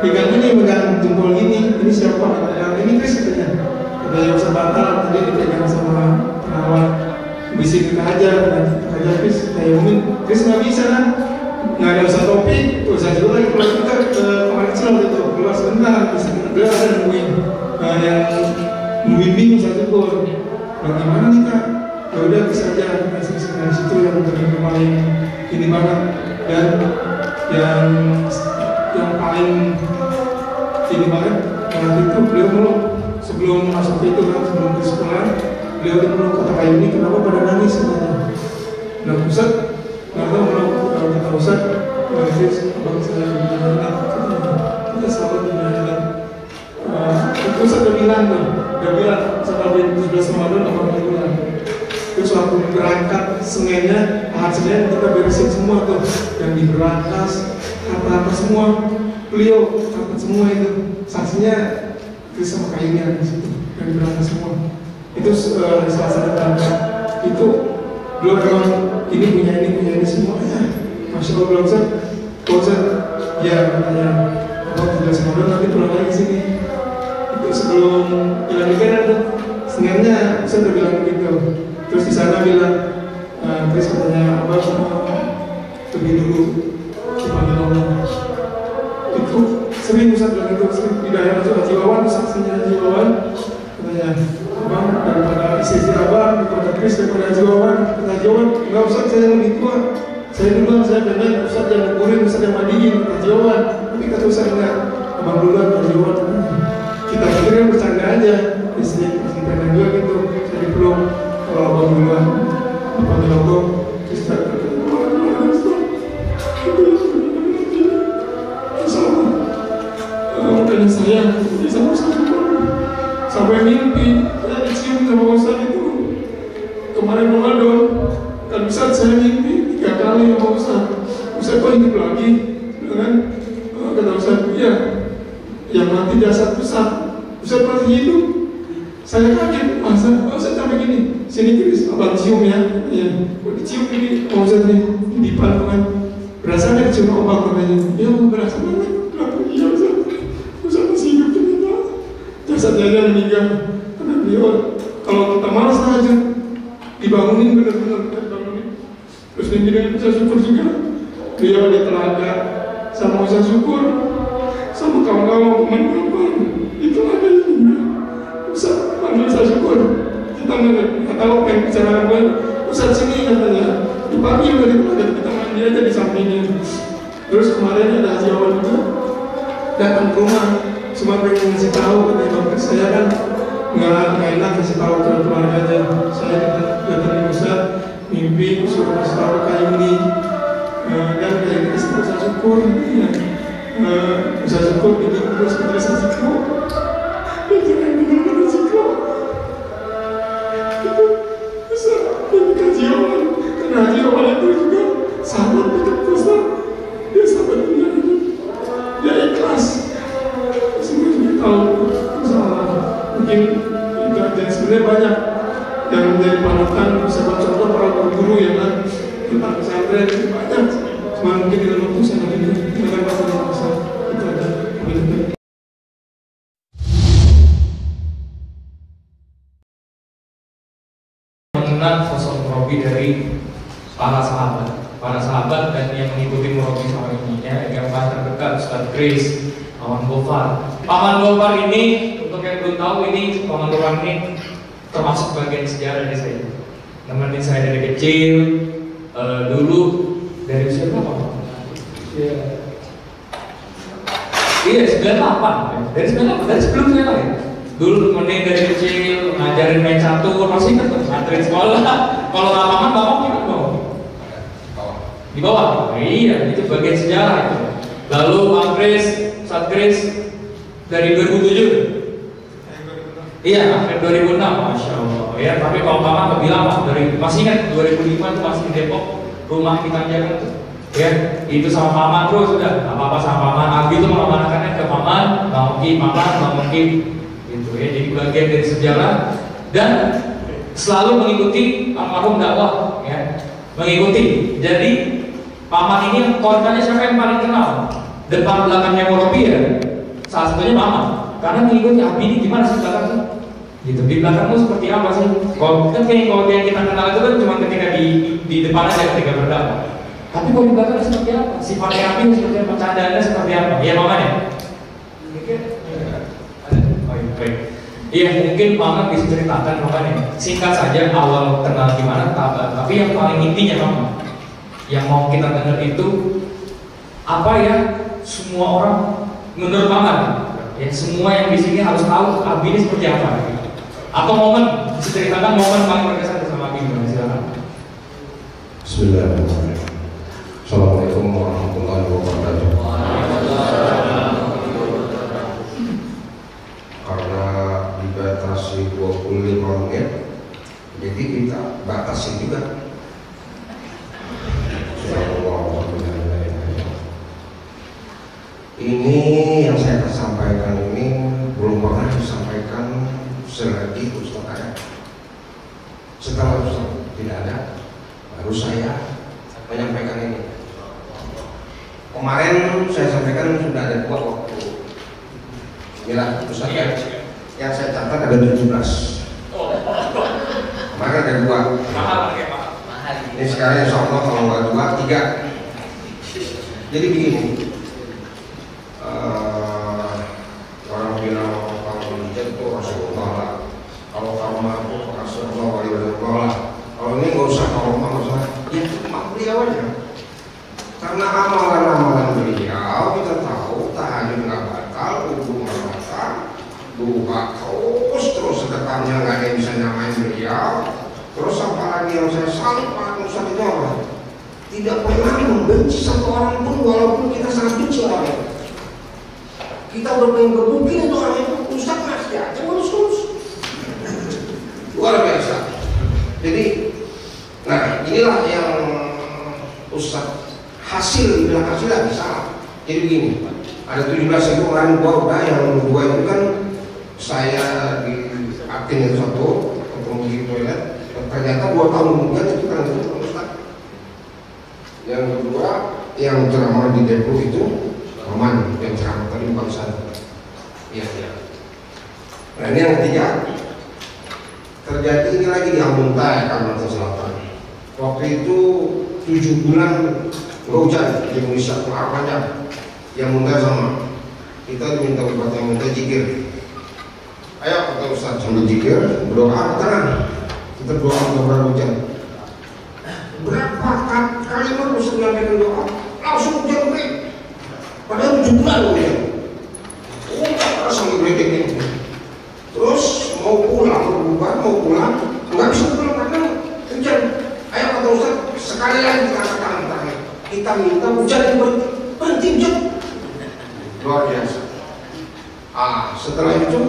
pegang ini, pegang jempol ini siapa? Ini Chris katanya Ustaz batal, tadi dipegang sama perawat, bisik kita aja Chris, kayak umum, Chris nggak bisa kan? Nggak ada Ustaz topik, Ustaz juga lagi keluar juga ke kamar kecil waktu itu, keluar sebentar, beliau ada nungguin yang membimbing Ustaz Syukur. Bagaimana nih Kak? Ya udah bisa aja dari situ yang paling ini banget, dan yang paling ini banget waktu itu beliau meluk sebelum masuk itu kan, sebelum ke sekolah beliau meluk kata kayu ini, kenapa pada nangis katanya. Nah Ustaz nggak tahu meluk kata Ustaz, abang saya kita selalu dibilang Ustaz udah bilang setelah 17 Ramadan abang bilang terus waktu berangkat Seninnya, Ahad Senin kita beresin semua tuh yang di berangkas apa semua, beliau catat semua itu, saksinya itu sama kayunya di situ yang di berangkas semua itu salah satu berangkat itu beliau memang ini punya ini semuanya. Masya Allah bilang Ustaz ya katanya abang 17 Ramadan nanti pulang lagi ke sini. Itu sebelum bilang weekend tuh Seninnya Ustaz udah bilang begitu. Terus di sana bilang Chris katanya abang lebih dulu dipanggil Allah. Itu sering Ustaz bilang itu, sering di daerah itu Haji Wawan, saksinya Haji Wawan katanya abang daripada istri abang daripada Chris daripada Haji Wawan. Kata Haji Wawan enggak Ustaz, saya yang lebih tua, saya duluan, saya pengen Ustaz yang nguburin, Ustaz yang mandiin. Haji Wawan, tapi kata Ustaz enggak, abang duluan Haji Wawan. Kita pikirnya bercanda aja, istri kita juga gitu, saya dipeluk kalau abang duluan, abang bilang Ustaz dan saya sama Ustaz sampai mimpi, saya dicium sama Ustaz itu kemarin Ramadan, kan Ustaz saya mimpi 3 kali sama Ustaz kok hidup lagi, kan? Kata Ustaz, iya yang mati jasad Ustaz masih hidup. Saya kaget, masa Ustaz sampai gini, sini Chris, abang cium ya, kok dicium ini, Ustaz nih, di depan kan, berasa nggak cium abang katanya, ya berasa banget, iya Ustaz masih hidup ternyata, jasadnya aja meninggal, karena beliau kalau kita malas aja, dibangunin benar-benar, terus dengan Ustaz Syukur juga, beliau ada telaga sama Ustaz Syukur, sama kawan-kawan pemain itu ada juga. Ustaz panggil Ustaz Syukur, kita nggak tahu apa yang bicara apa. Ustaz sini katanya, dipanggil dari keluarga, kita mandi aja di sampingnya. Terus kemarin ada Haji Wawan juga datang ke rumah, cuma pengen ngasih tahu katanya, saya kan nggak enak kasih tahu ke keluarganya. Saya datang Ustaz, mimpi suruh kasih tahu kayak ini, dan kayak ini Ustaz Syukur, Ustaz Syukur ini terus Zikro. Haji Wawan itu juga sahabat dekat Ustaz, dia sahabat dunia ini, dia ikhlas, semua juga tahu salah, mungkin itu aja. Sebenarnya banyak yang menjadi panutan, bisa contoh para guru yang kan tentang pesantren itu banyak, cuma mungkin di dalam waktu saya dengan pasal itu ada. Mengenal sosok Robi dari para sahabat dan yang mengikuti Robi sama ini ya, yang paling terdekat Ustaz Chris, Paman Gofar ini, untuk yang belum tahu ini, Paman Gofar ini termasuk bagian sejarah di saya. Nemenin saya dari kecil, dulu dari usia berapa? Iya 98, dari sebelum saya lahir. Dulu nemenin dari kecil, ngajarin main catur, masih ingat tuh, nganterin sekolah. Kalau lapangan bapak gimana bapak? Di bawah? Iya, itu bagian sejarah itu. Lalu Ustaz Chris dari 2007? Iya, akhir 2006, Masya Allah ya. Tapi kalau paman kebilang masih ingat 2005 itu masih di Depok, rumah kita jaga tuh. Ya, itu sama paman terus sudah, apa-apa sama paman. Abi itu mengamanahkannya ke paman, Bang Mukim, gitu ya. Jadi bagian dari sejarah dan selalu mengikuti almarhum dakwah, ya, mengikuti. Jadi paman ini korbannya siapa yang paling kenal? Depan belakangnya Morobi ya, salah satunya paman. Karena mengikuti Abi ini gimana sih belakang tuh? Gitu, di belakangmu seperti apa sih? Kalau kan kalau yang kita kenal itu kan cuma ketika di depan aja ketika berdakwah. Tapi kalau di belakang seperti apa? Sifatnya Abi seperti apa? Bercandaannya seperti apa? Iya paman ya? Baik. Iya mungkin paman bisa ceritakan paman ya. Singkat saja awal kenal gimana, tapi yang paling intinya paman, yang mau kita dengar itu apa ya? Semua orang menurut paman, ya semua yang di sini harus tahu Abi ini seperti apa. Atau momen, bisa ceritakan momen paling berkesan bersama Abi. Silakan. Bismillahirrahmanirrahim. Assalamualaikum warahmatullahi wabarakatuh. Karena dibatasi 25 menit, jadi kita batasi juga. Ini yang saya sampaikan ini belum pernah disampaikan selagi Ustaz ada. Setelah Ustaz tidak ada, baru saya menyampaikan ini. Kemarin saya sampaikan sudah ada 2 waktu. Inilah Ustaz yang saya catat ada 17. Kemarin ada 2. Ini sekarang insya Allah kalau nggak 2, 3. Jadi begini, orang bilang kalau hujat itu Rasulullah lah, kalau karomah itu Rasulullah Rasulullah. Kalau ini nggak usah karomah, nggak usah, ya cuma beliau aja. Karena amalan-amalan beliau kita tahu tahajud nggak batal, wudhu nggak batal, doa terus sedekahnya nggak ada yang bisa nyamain beliau. Terus apa lagi yang saya salut Pak Ustaz itu apa? Tidak pernah membenci satu orang pun walaupun kita sangat benci orang itu. Kita udah pengen berbukin untuk orang itu, Ustaz masih aja ngurus-ngurus. Luar biasa. Jadi, nah inilah yang Ustaz hasil, dibilang hasil lah bisa. Jadi begini, ada 17 itu kemarin udah yang 2 itu kan saya di aktin itu satu, ketemu di toilet. Ternyata 2 tahun kemudian itu kan itu Ustaz. Yang kedua yang ceramah di Depok itu Roman yang ceramah tadi bukan saya. Iya. Nah ini yang ketiga terjadi ini lagi di Ambuntai, Kalimantan Selatan. Waktu itu 7 bulan nggak hujan di Indonesia, kemarau panjang. Yang Ambuntai sama kita diminta buat yang minta jikir. Ayo kata Ustaz sambil jikir berdoa tangan. Kita doa mudah-mudahan hujan. Berapa kalimat Ustaz menyampaikan doa, langsung hujan gede. Padahal 7 bulan hujan. Oh, sampai gede ini. Terus mau pulang, mau pulang, nggak bisa pulang karena hujan. Ayo kata Ustaz, sekali lagi kita katakan terakhir, kita minta hujan berhenti hujan. Luar biasa. Setelah itu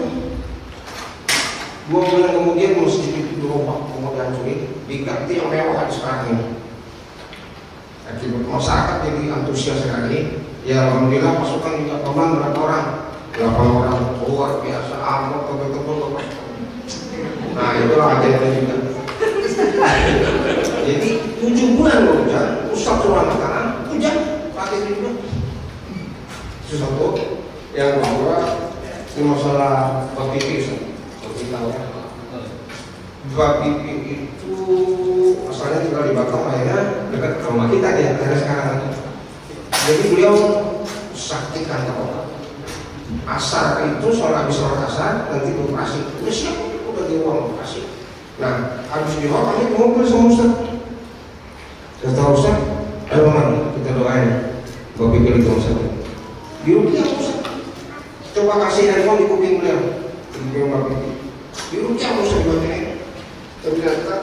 2 bulan kemudian masjid itu roboh, kemudian sulit diganti yang mewah sekarang ini. Akibat masyarakat jadi antusias sekali. Ya alhamdulillah pasukan juga paman berapa orang? 8 orang, luar biasa. Amrok tebel-tebel. Nah itulah ajaibnya juga. Jadi 7 bulan hujan, Ustaz suruh makanan, hujan pakai juga. Itu satu. Yang kedua ini masalah babi Babi itu asalnya tinggal di Batam, akhirnya dekat ke rumah kita dia karena sekarang. Jadi beliau sakti kantor. Asar itu soal habis sholat asar nanti operasi. Udah siap, udah di ruang operasi. Nah habis di ruang kami ngobrol sama Ustaz. Kata Ustaz, ayo man kita doain Babi itu Ustaz. Di Rukiah Ustaz. Coba kasih handphone di kuping beliau. Di kuping Babi. Di Rukiah Ustaz dibacain. Ternyata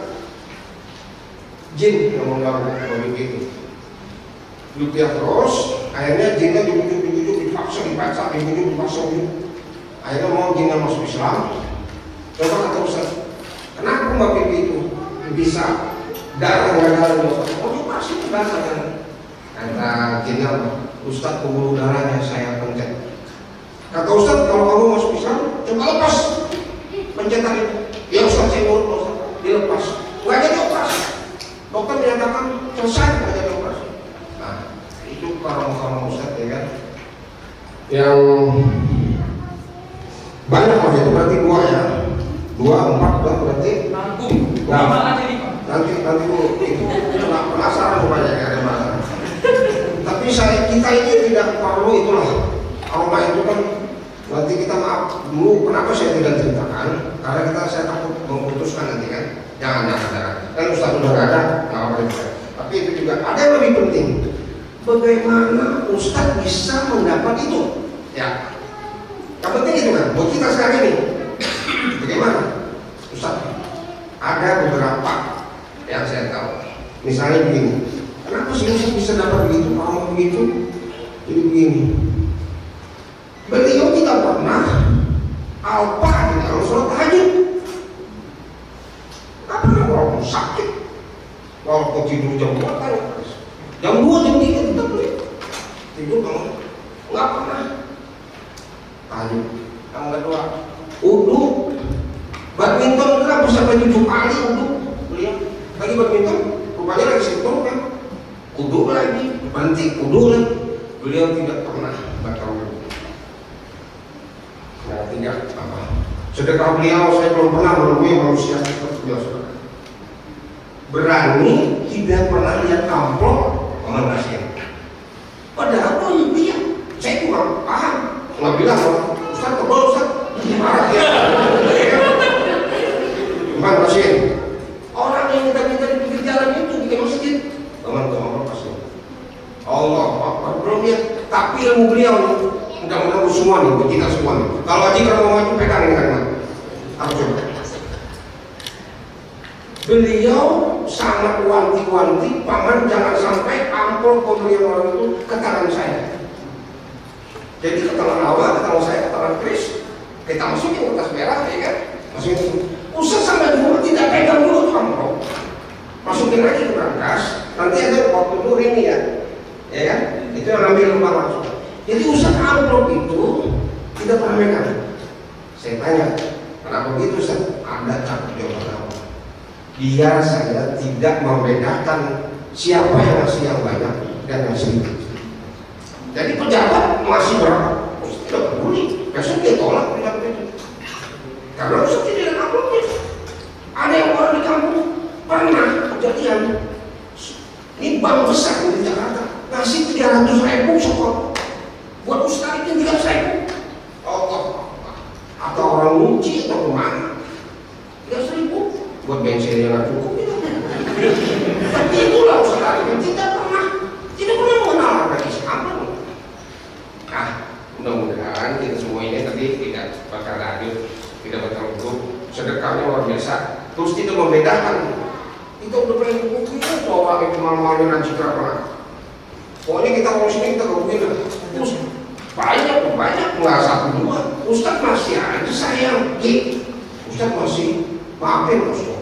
jin yang mengganggu Babi itu. Rukiah terus, akhirnya jinnya dibujuk, dipaksa, dibaca, dibujuk. Akhirnya mau jinnya masuk Islam. Coba kata Ustaz, kenapa Babi itu bisa darah nggak darah? Mau dioperasi itu bahasa kan. Kata gini apa? Ustadz pembuluh darahnya saya pencet. Kata Ustadz kalau kamu masuk Islam, coba lepas pencetan itu. Ya Ustadz saya mau Ustadz, dilepas. Nggak jadi operasi. Dokter menyatakan selesai nggak jadi operasi. Nah itu karena Ustadz ya kan. Yang banyak lah itu berarti 2 ya. 2, 4 berarti. Nah, nanti itu penasaran banyak ya ada masalah. Tapi kita ini tidak perlu itulah. Aroma itu kan nanti kita maaf dulu kenapa saya tidak ceritakan karena saya takut memutuskan nanti kan. Jangan kan Ustaz udah gak ada nggak apa itu. Tapi itu juga ada yang lebih penting. Bagaimana Ustaz bisa mendapat itu? Ya, yang penting itu kan buat kita sekarang ini. Bagaimana Ustaz? Ada beberapa yang saya tahu. Misalnya begini, kenapa sih Ustaz bisa dapat begitu? Kalau begitu, jadi begini. Beliau tidak pernah alpa di dalam sholat tahajud. Tidak pernah walaupun sakit, walaupun tidur jam 2 kan, jam 2, jam 3 tetap boleh tidur bangun. Nggak pernah tahajud. Yang kedua, uduk. Badminton kan bisa sampai 7 kali uduk. Beliau lagi badminton, rupanya lagi sentuh kan, uduk lagi, berhenti uduk lagi. Beliau tidak pernah batal uduk. Nah, tidak apa. Sedekah beliau saya belum pernah menemui manusia seperti beliau. Berani tidak pernah lihat amplop pasien. Padahal dia, saya kurang paham. Nggak bilang, Ustaz tebal Ustaz, marah dia. Bukan pasien. Orang yang minta-minta di pinggir jalan itu bikin masjid. Teman-teman pasien. Allah Akbar, belum lihat. Tapi ilmu beliau nih. Mudah-mudahan semua nih, buat kita semua nih. Kalau Haji kalau mau maju pegang ini kan, aku coba. Beliau sangat wanti-wanti, paman jangan sampai amplop pemberian orang itu ke tangan saya. Jadi ke tangan awal, ke tangan saya, ke tangan Kris, kita masukin kertas merah, ya kan? Masukin. Ustaz sampai dulu tidak pegang dulu tuh amplop. Masukin lagi ke berangkas. Nanti ada waktu dulu ini ya kan? Itu yang ambil lubang langsung. Jadi Ustaz amplop itu tidak pernah megang. Saya tanya, kenapa begitu Ustaz? Ada cakap jawaban. Biar saya tidak membedakan siapa yang ngasih yang banyak dan yang sedikit. Jadi pejabat masih berapa? Ustaz tidak peduli. Besok dia tolak pejabat itu. Karena Ustaz tidak ada amplopnya. Ada yang orang di kampung pernah kejadian. Ini bank besar di Jakarta ngasih 300.000 sekolah. Buat Ustaz itu 300.000. Allah, atau orang muci atau kemana? 300.000 buat bensin yang nggak cukup itu. Tapi itulah Ustaz itu tidak pernah mengenal lagi siapa. Nah, mudah-mudahan kita semua ini tadi tidak bakal lanjut, tidak bakal buruk. Sedekahnya luar biasa. Terus tidak membedakan. Kita udah pernah buku itu orang yang malu-malu dan citra pernah. Pokoknya kita kalau sini kita kebukin lah. Terus banyak nggak 1, 2. Ustaz masih aja sayang. Ustaz masih maafin Ustaz.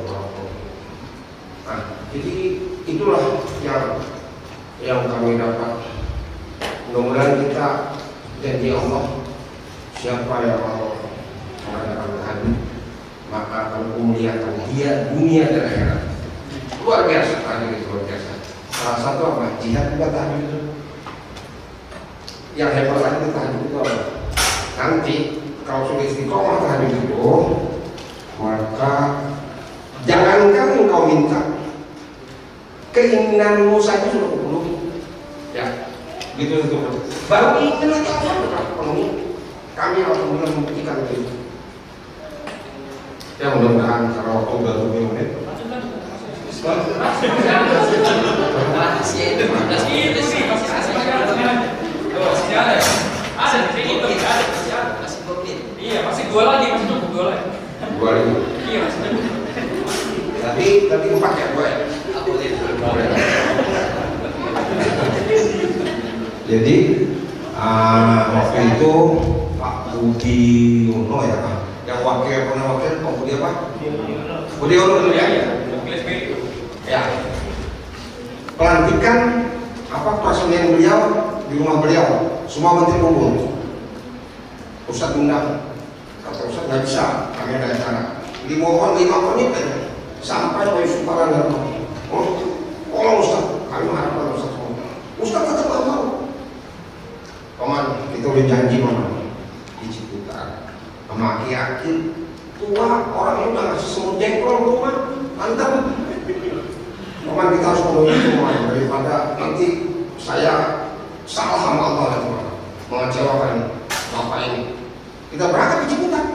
Nah, jadi itulah yang kami dapat. Mudah-mudahan kita janji Allah, siapa yang mau mengadakan hadis maka akan memuliakan dia dunia dan akhirat. Luar biasa tadi itu, luar biasa. Salah satu apa? Jihad juga tahajud itu. Yang hebat lagi itu tahajud itu apa? Nanti kalau sudah istiqomah tahajud itu, maka jangankan engkau minta, keinginanmu saja sudah terpenuhi. Ya, gitu itu. Baru ingin lagi Allah sudah penuhi. Kami alhamdulillah membuktikan itu. Ya mudah-mudahan karena waktu udah 7 menit. Iya, masih 2 lagi, masih 2 lagi. 2 lagi. Iya, masih 2. Tapi 4 ya, 2 ya. Jadi waktu itu Pak Budi Uno ya, yang pernah wakil Pak Budi apa? Budi Uno ya. Ya. pelantikan persalinan beliau di rumah beliau, semua menteri kumpul. Ustadz undang, kata Ustadz nggak bisa, kami ada acara. Dimohon 5 menit aja, sampai Pak Yusuf Kala datang. Oh Ustadz, kami mengharapkan Ustadz semua. Ustadz tetap nggak mau. Paman, kita udah janji paman di Ciputat, sama Aki tua, orangnya udah ngasih semut jengkol rumah, mantap. Paman kita harus memenuhi semua daripada nanti saya salah sama Allah nanti mengecewakan bapak ini. Kita berangkat ke Ciputat.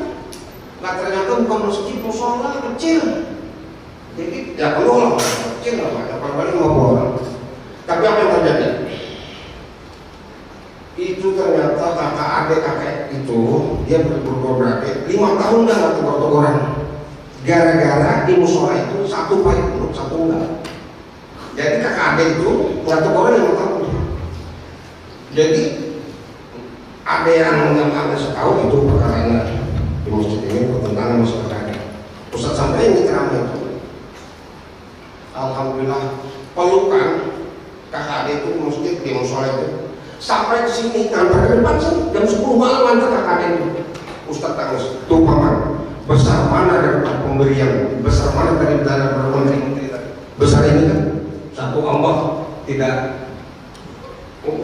Nah ternyata bukan masjid, musola kecil. Jadi ya penuh lah, kecil lah, paling 50 orang. Tapi apa yang terjadi? Itu ternyata kakak adik kakek itu dia beradik 5 tahun dah nggak tegur-teguran. Gara-gara di musola itu satu pahit buruk, satu enggak. Jadi kakak adik itu nggak teguran 5 tahun. Jadi ada yang ada setahu itu perkaranya di masjid ini pertentangan masyarakat. Pusat sampai ini ceramah itu. Alhamdulillah pelukan kakak adik itu masjid di musola itu sampai ke sini kantor ke depan sih jam 10 malam antar kakak adik itu. Ustadz tangis tuh paman, besar mana daripada pemberian, besar mana dari dana menteri tadi. Besar ini kan satu Allah tidak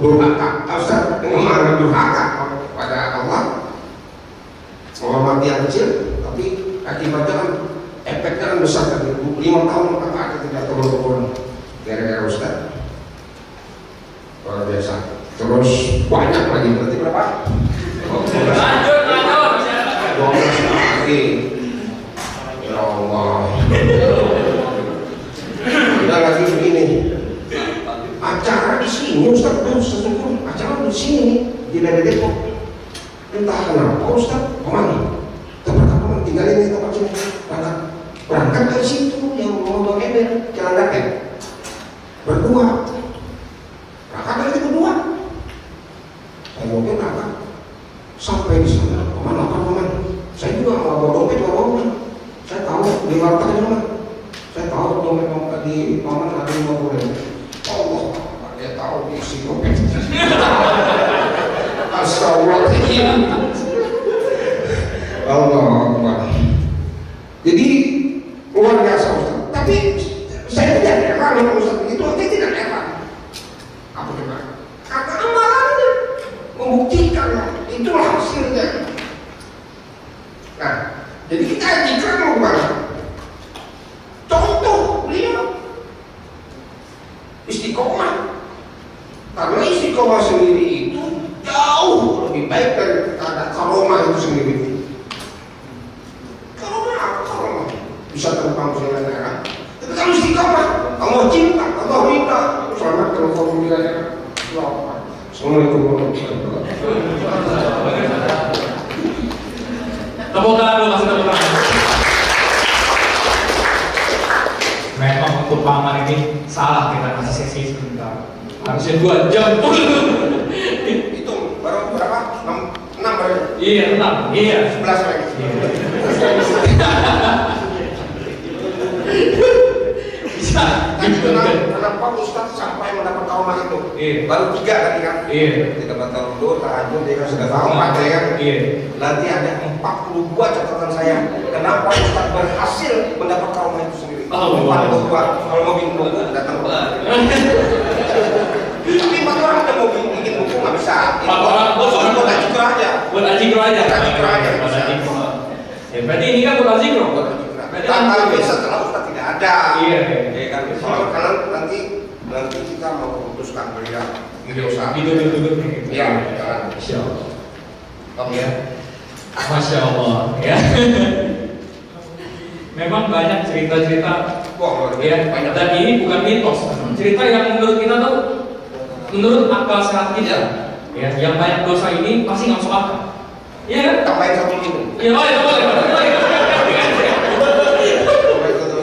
durhaka, Ustaz mengarah durhaka pada Allah, menghormati yang kecil, tapi akibatnya kan efeknya kan besar tadi. 5 tahun kakak adik tidak turun-turun gara-gara Ustaz. Luar biasa. Terus banyak lagi, berarti berapa? Lanjut. 12 lagi. Ya Allah. Udah lagi begini. Acara di sini Ustaz, acara di sini di daerah Depok. Entah kenapa Ustaz, kemana? Tempat tinggalin di tempat sini. Berangkat dari situ yang mau bawa ember, jalan dapat. Berdua. Berangkat dari itu berdua. Mungkin apa? Sampai di sana, paman. Saya juga nggak bawa dompet, saya tahu di warteg mana. Saya tahu dompet di paman ada 50.000. Allah, dia tahu isi dompet. Astagfirullahaladzim. Allah. Jadi luar biasa Ustaz. Tapi saya tidak heran dengan Ustaz begitu, saya tidak heran. Apa heran? Karena amalannya membuktikan itulah hasilnya. Nah, jadi kita ajikan gimana? Contoh beliau istiqomah, karena istiqomah sendiri itu jauh lebih baik daripada karomah itu sendiri. Karomah bisa terbang ke negara, tapi kalau istiqomah, Allah cinta, Allah ridha, selamat kalau kamu bilangnya. Assalamualaikum warahmatullahi wabarakatuh. Tepuk tangan dulu, kasih tepuk tangan. Memang untuk paman ini salah kita kasih sesi sebentar. Harusnya 2 jam. Itu baru berapa? 6 baru? Iya, 6. Iya. 11 lagi. Bisa. Tapi kenapa Ustaz sampai mendapat trauma itu? Iya. Baru 3 tadi kan? Iya. 3 tahun dulu, tahajud dia kan sudah tahu 4 ya kan? Iya. Nanti ada 42 catatan saya. Kenapa Ustaz berhasil mendapat trauma itu sendiri? 42. Kalau mau bikin buku datang ke tapi 4 orang udah mau bikin buku nggak bisa. 4 orang buat ajikro aja. Buat ajikro aja. Ya, berarti ini kan buat ajikro. Kalau bisa setelah Ustaz tidak ada. Iya. Ya kan? Karena nanti kita mau memutuskan beliau usaha. Duduk. Iya, jangan. Masya Allah. Oke ya. Masya Allah. Ya. Memang banyak cerita-cerita. Wah, Ya, banyak. dan ini bukan mitos. Cerita yang menurut kita tuh, menurut akal sehat kita, ya, yang banyak dosa ini pasti nggak masuk akal. Iya kan? Tambahin 1 ini. Iya, boleh.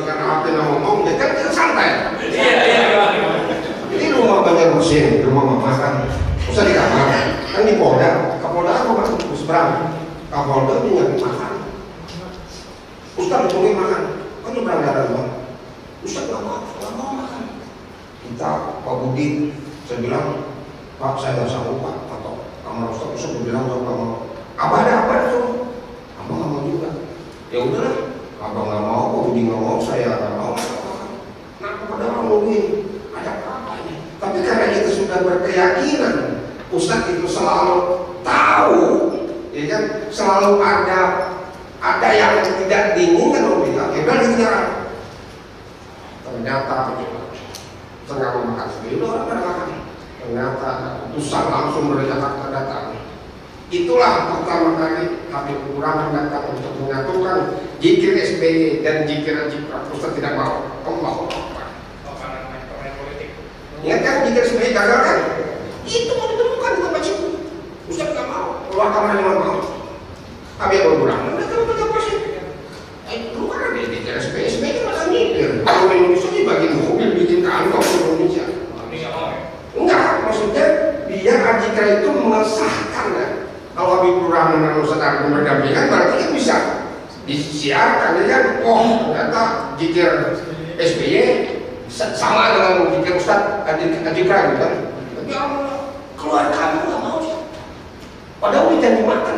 Karena apa yang ngomong, ya kan kita santai. Iya. Ini rumah banyak mesin, rumah makan. Usah di kamar, kan di Polda. Kapolda apa mas? Seberang. Kapolda punya makan. Ustaz ditungguin makan. Kan nyebrang darah bang. Ustaz nggak mau makan. kita Pak Budi, saya bilang Pak saya nggak sanggup Pak, atau kamar Ustaz saya bilang nggak mau. Abah ada apa itu? Abah nggak mau juga. Ya udahlah, Abah nggak mau, Pak Budi nggak mau, saya nggak mau. Nah kepada orang mungkin ada apa ini? Tapi karena kita sudah berkeyakinan, Ustaz itu selalu tahu, ya kan, selalu ada yang tidak diinginkan oleh kita. Ya udah ditinggalkan. Ternyata tengah memakan sendiri orang pada makan. Ternyata putusan langsung dari Jakarta datang. Itulah pertama kali Habib Kurangan datang untuk menyatukan zikir SBY dan zikir Najib Ustaz tidak mau. Allah Akbar. Ingat kan zikir SBY gagal kan? Itu mau ditemukan di tempat itu. Ustaz tidak mau. Keluar kamar yang mau. Habib Kurangan datang ke tempat itu. Dulu kan ada zikir SBY. SBY kan masih mikir. Kalau Indonesia dibagi mobil bikin kantor di Indonesia. Enggak, maksudnya biar Ajika itu mengesahkan ya. Kalau Habib Rahman dan Ustaz Arifin berdampingan berarti kan bisa disiarkan ya kan. Oh ternyata zikir SBY sama dengan zikir Ustaz Ajika gitu kan. Tapi Allah keluar kamu nggak mau. Padahal udah janji makan.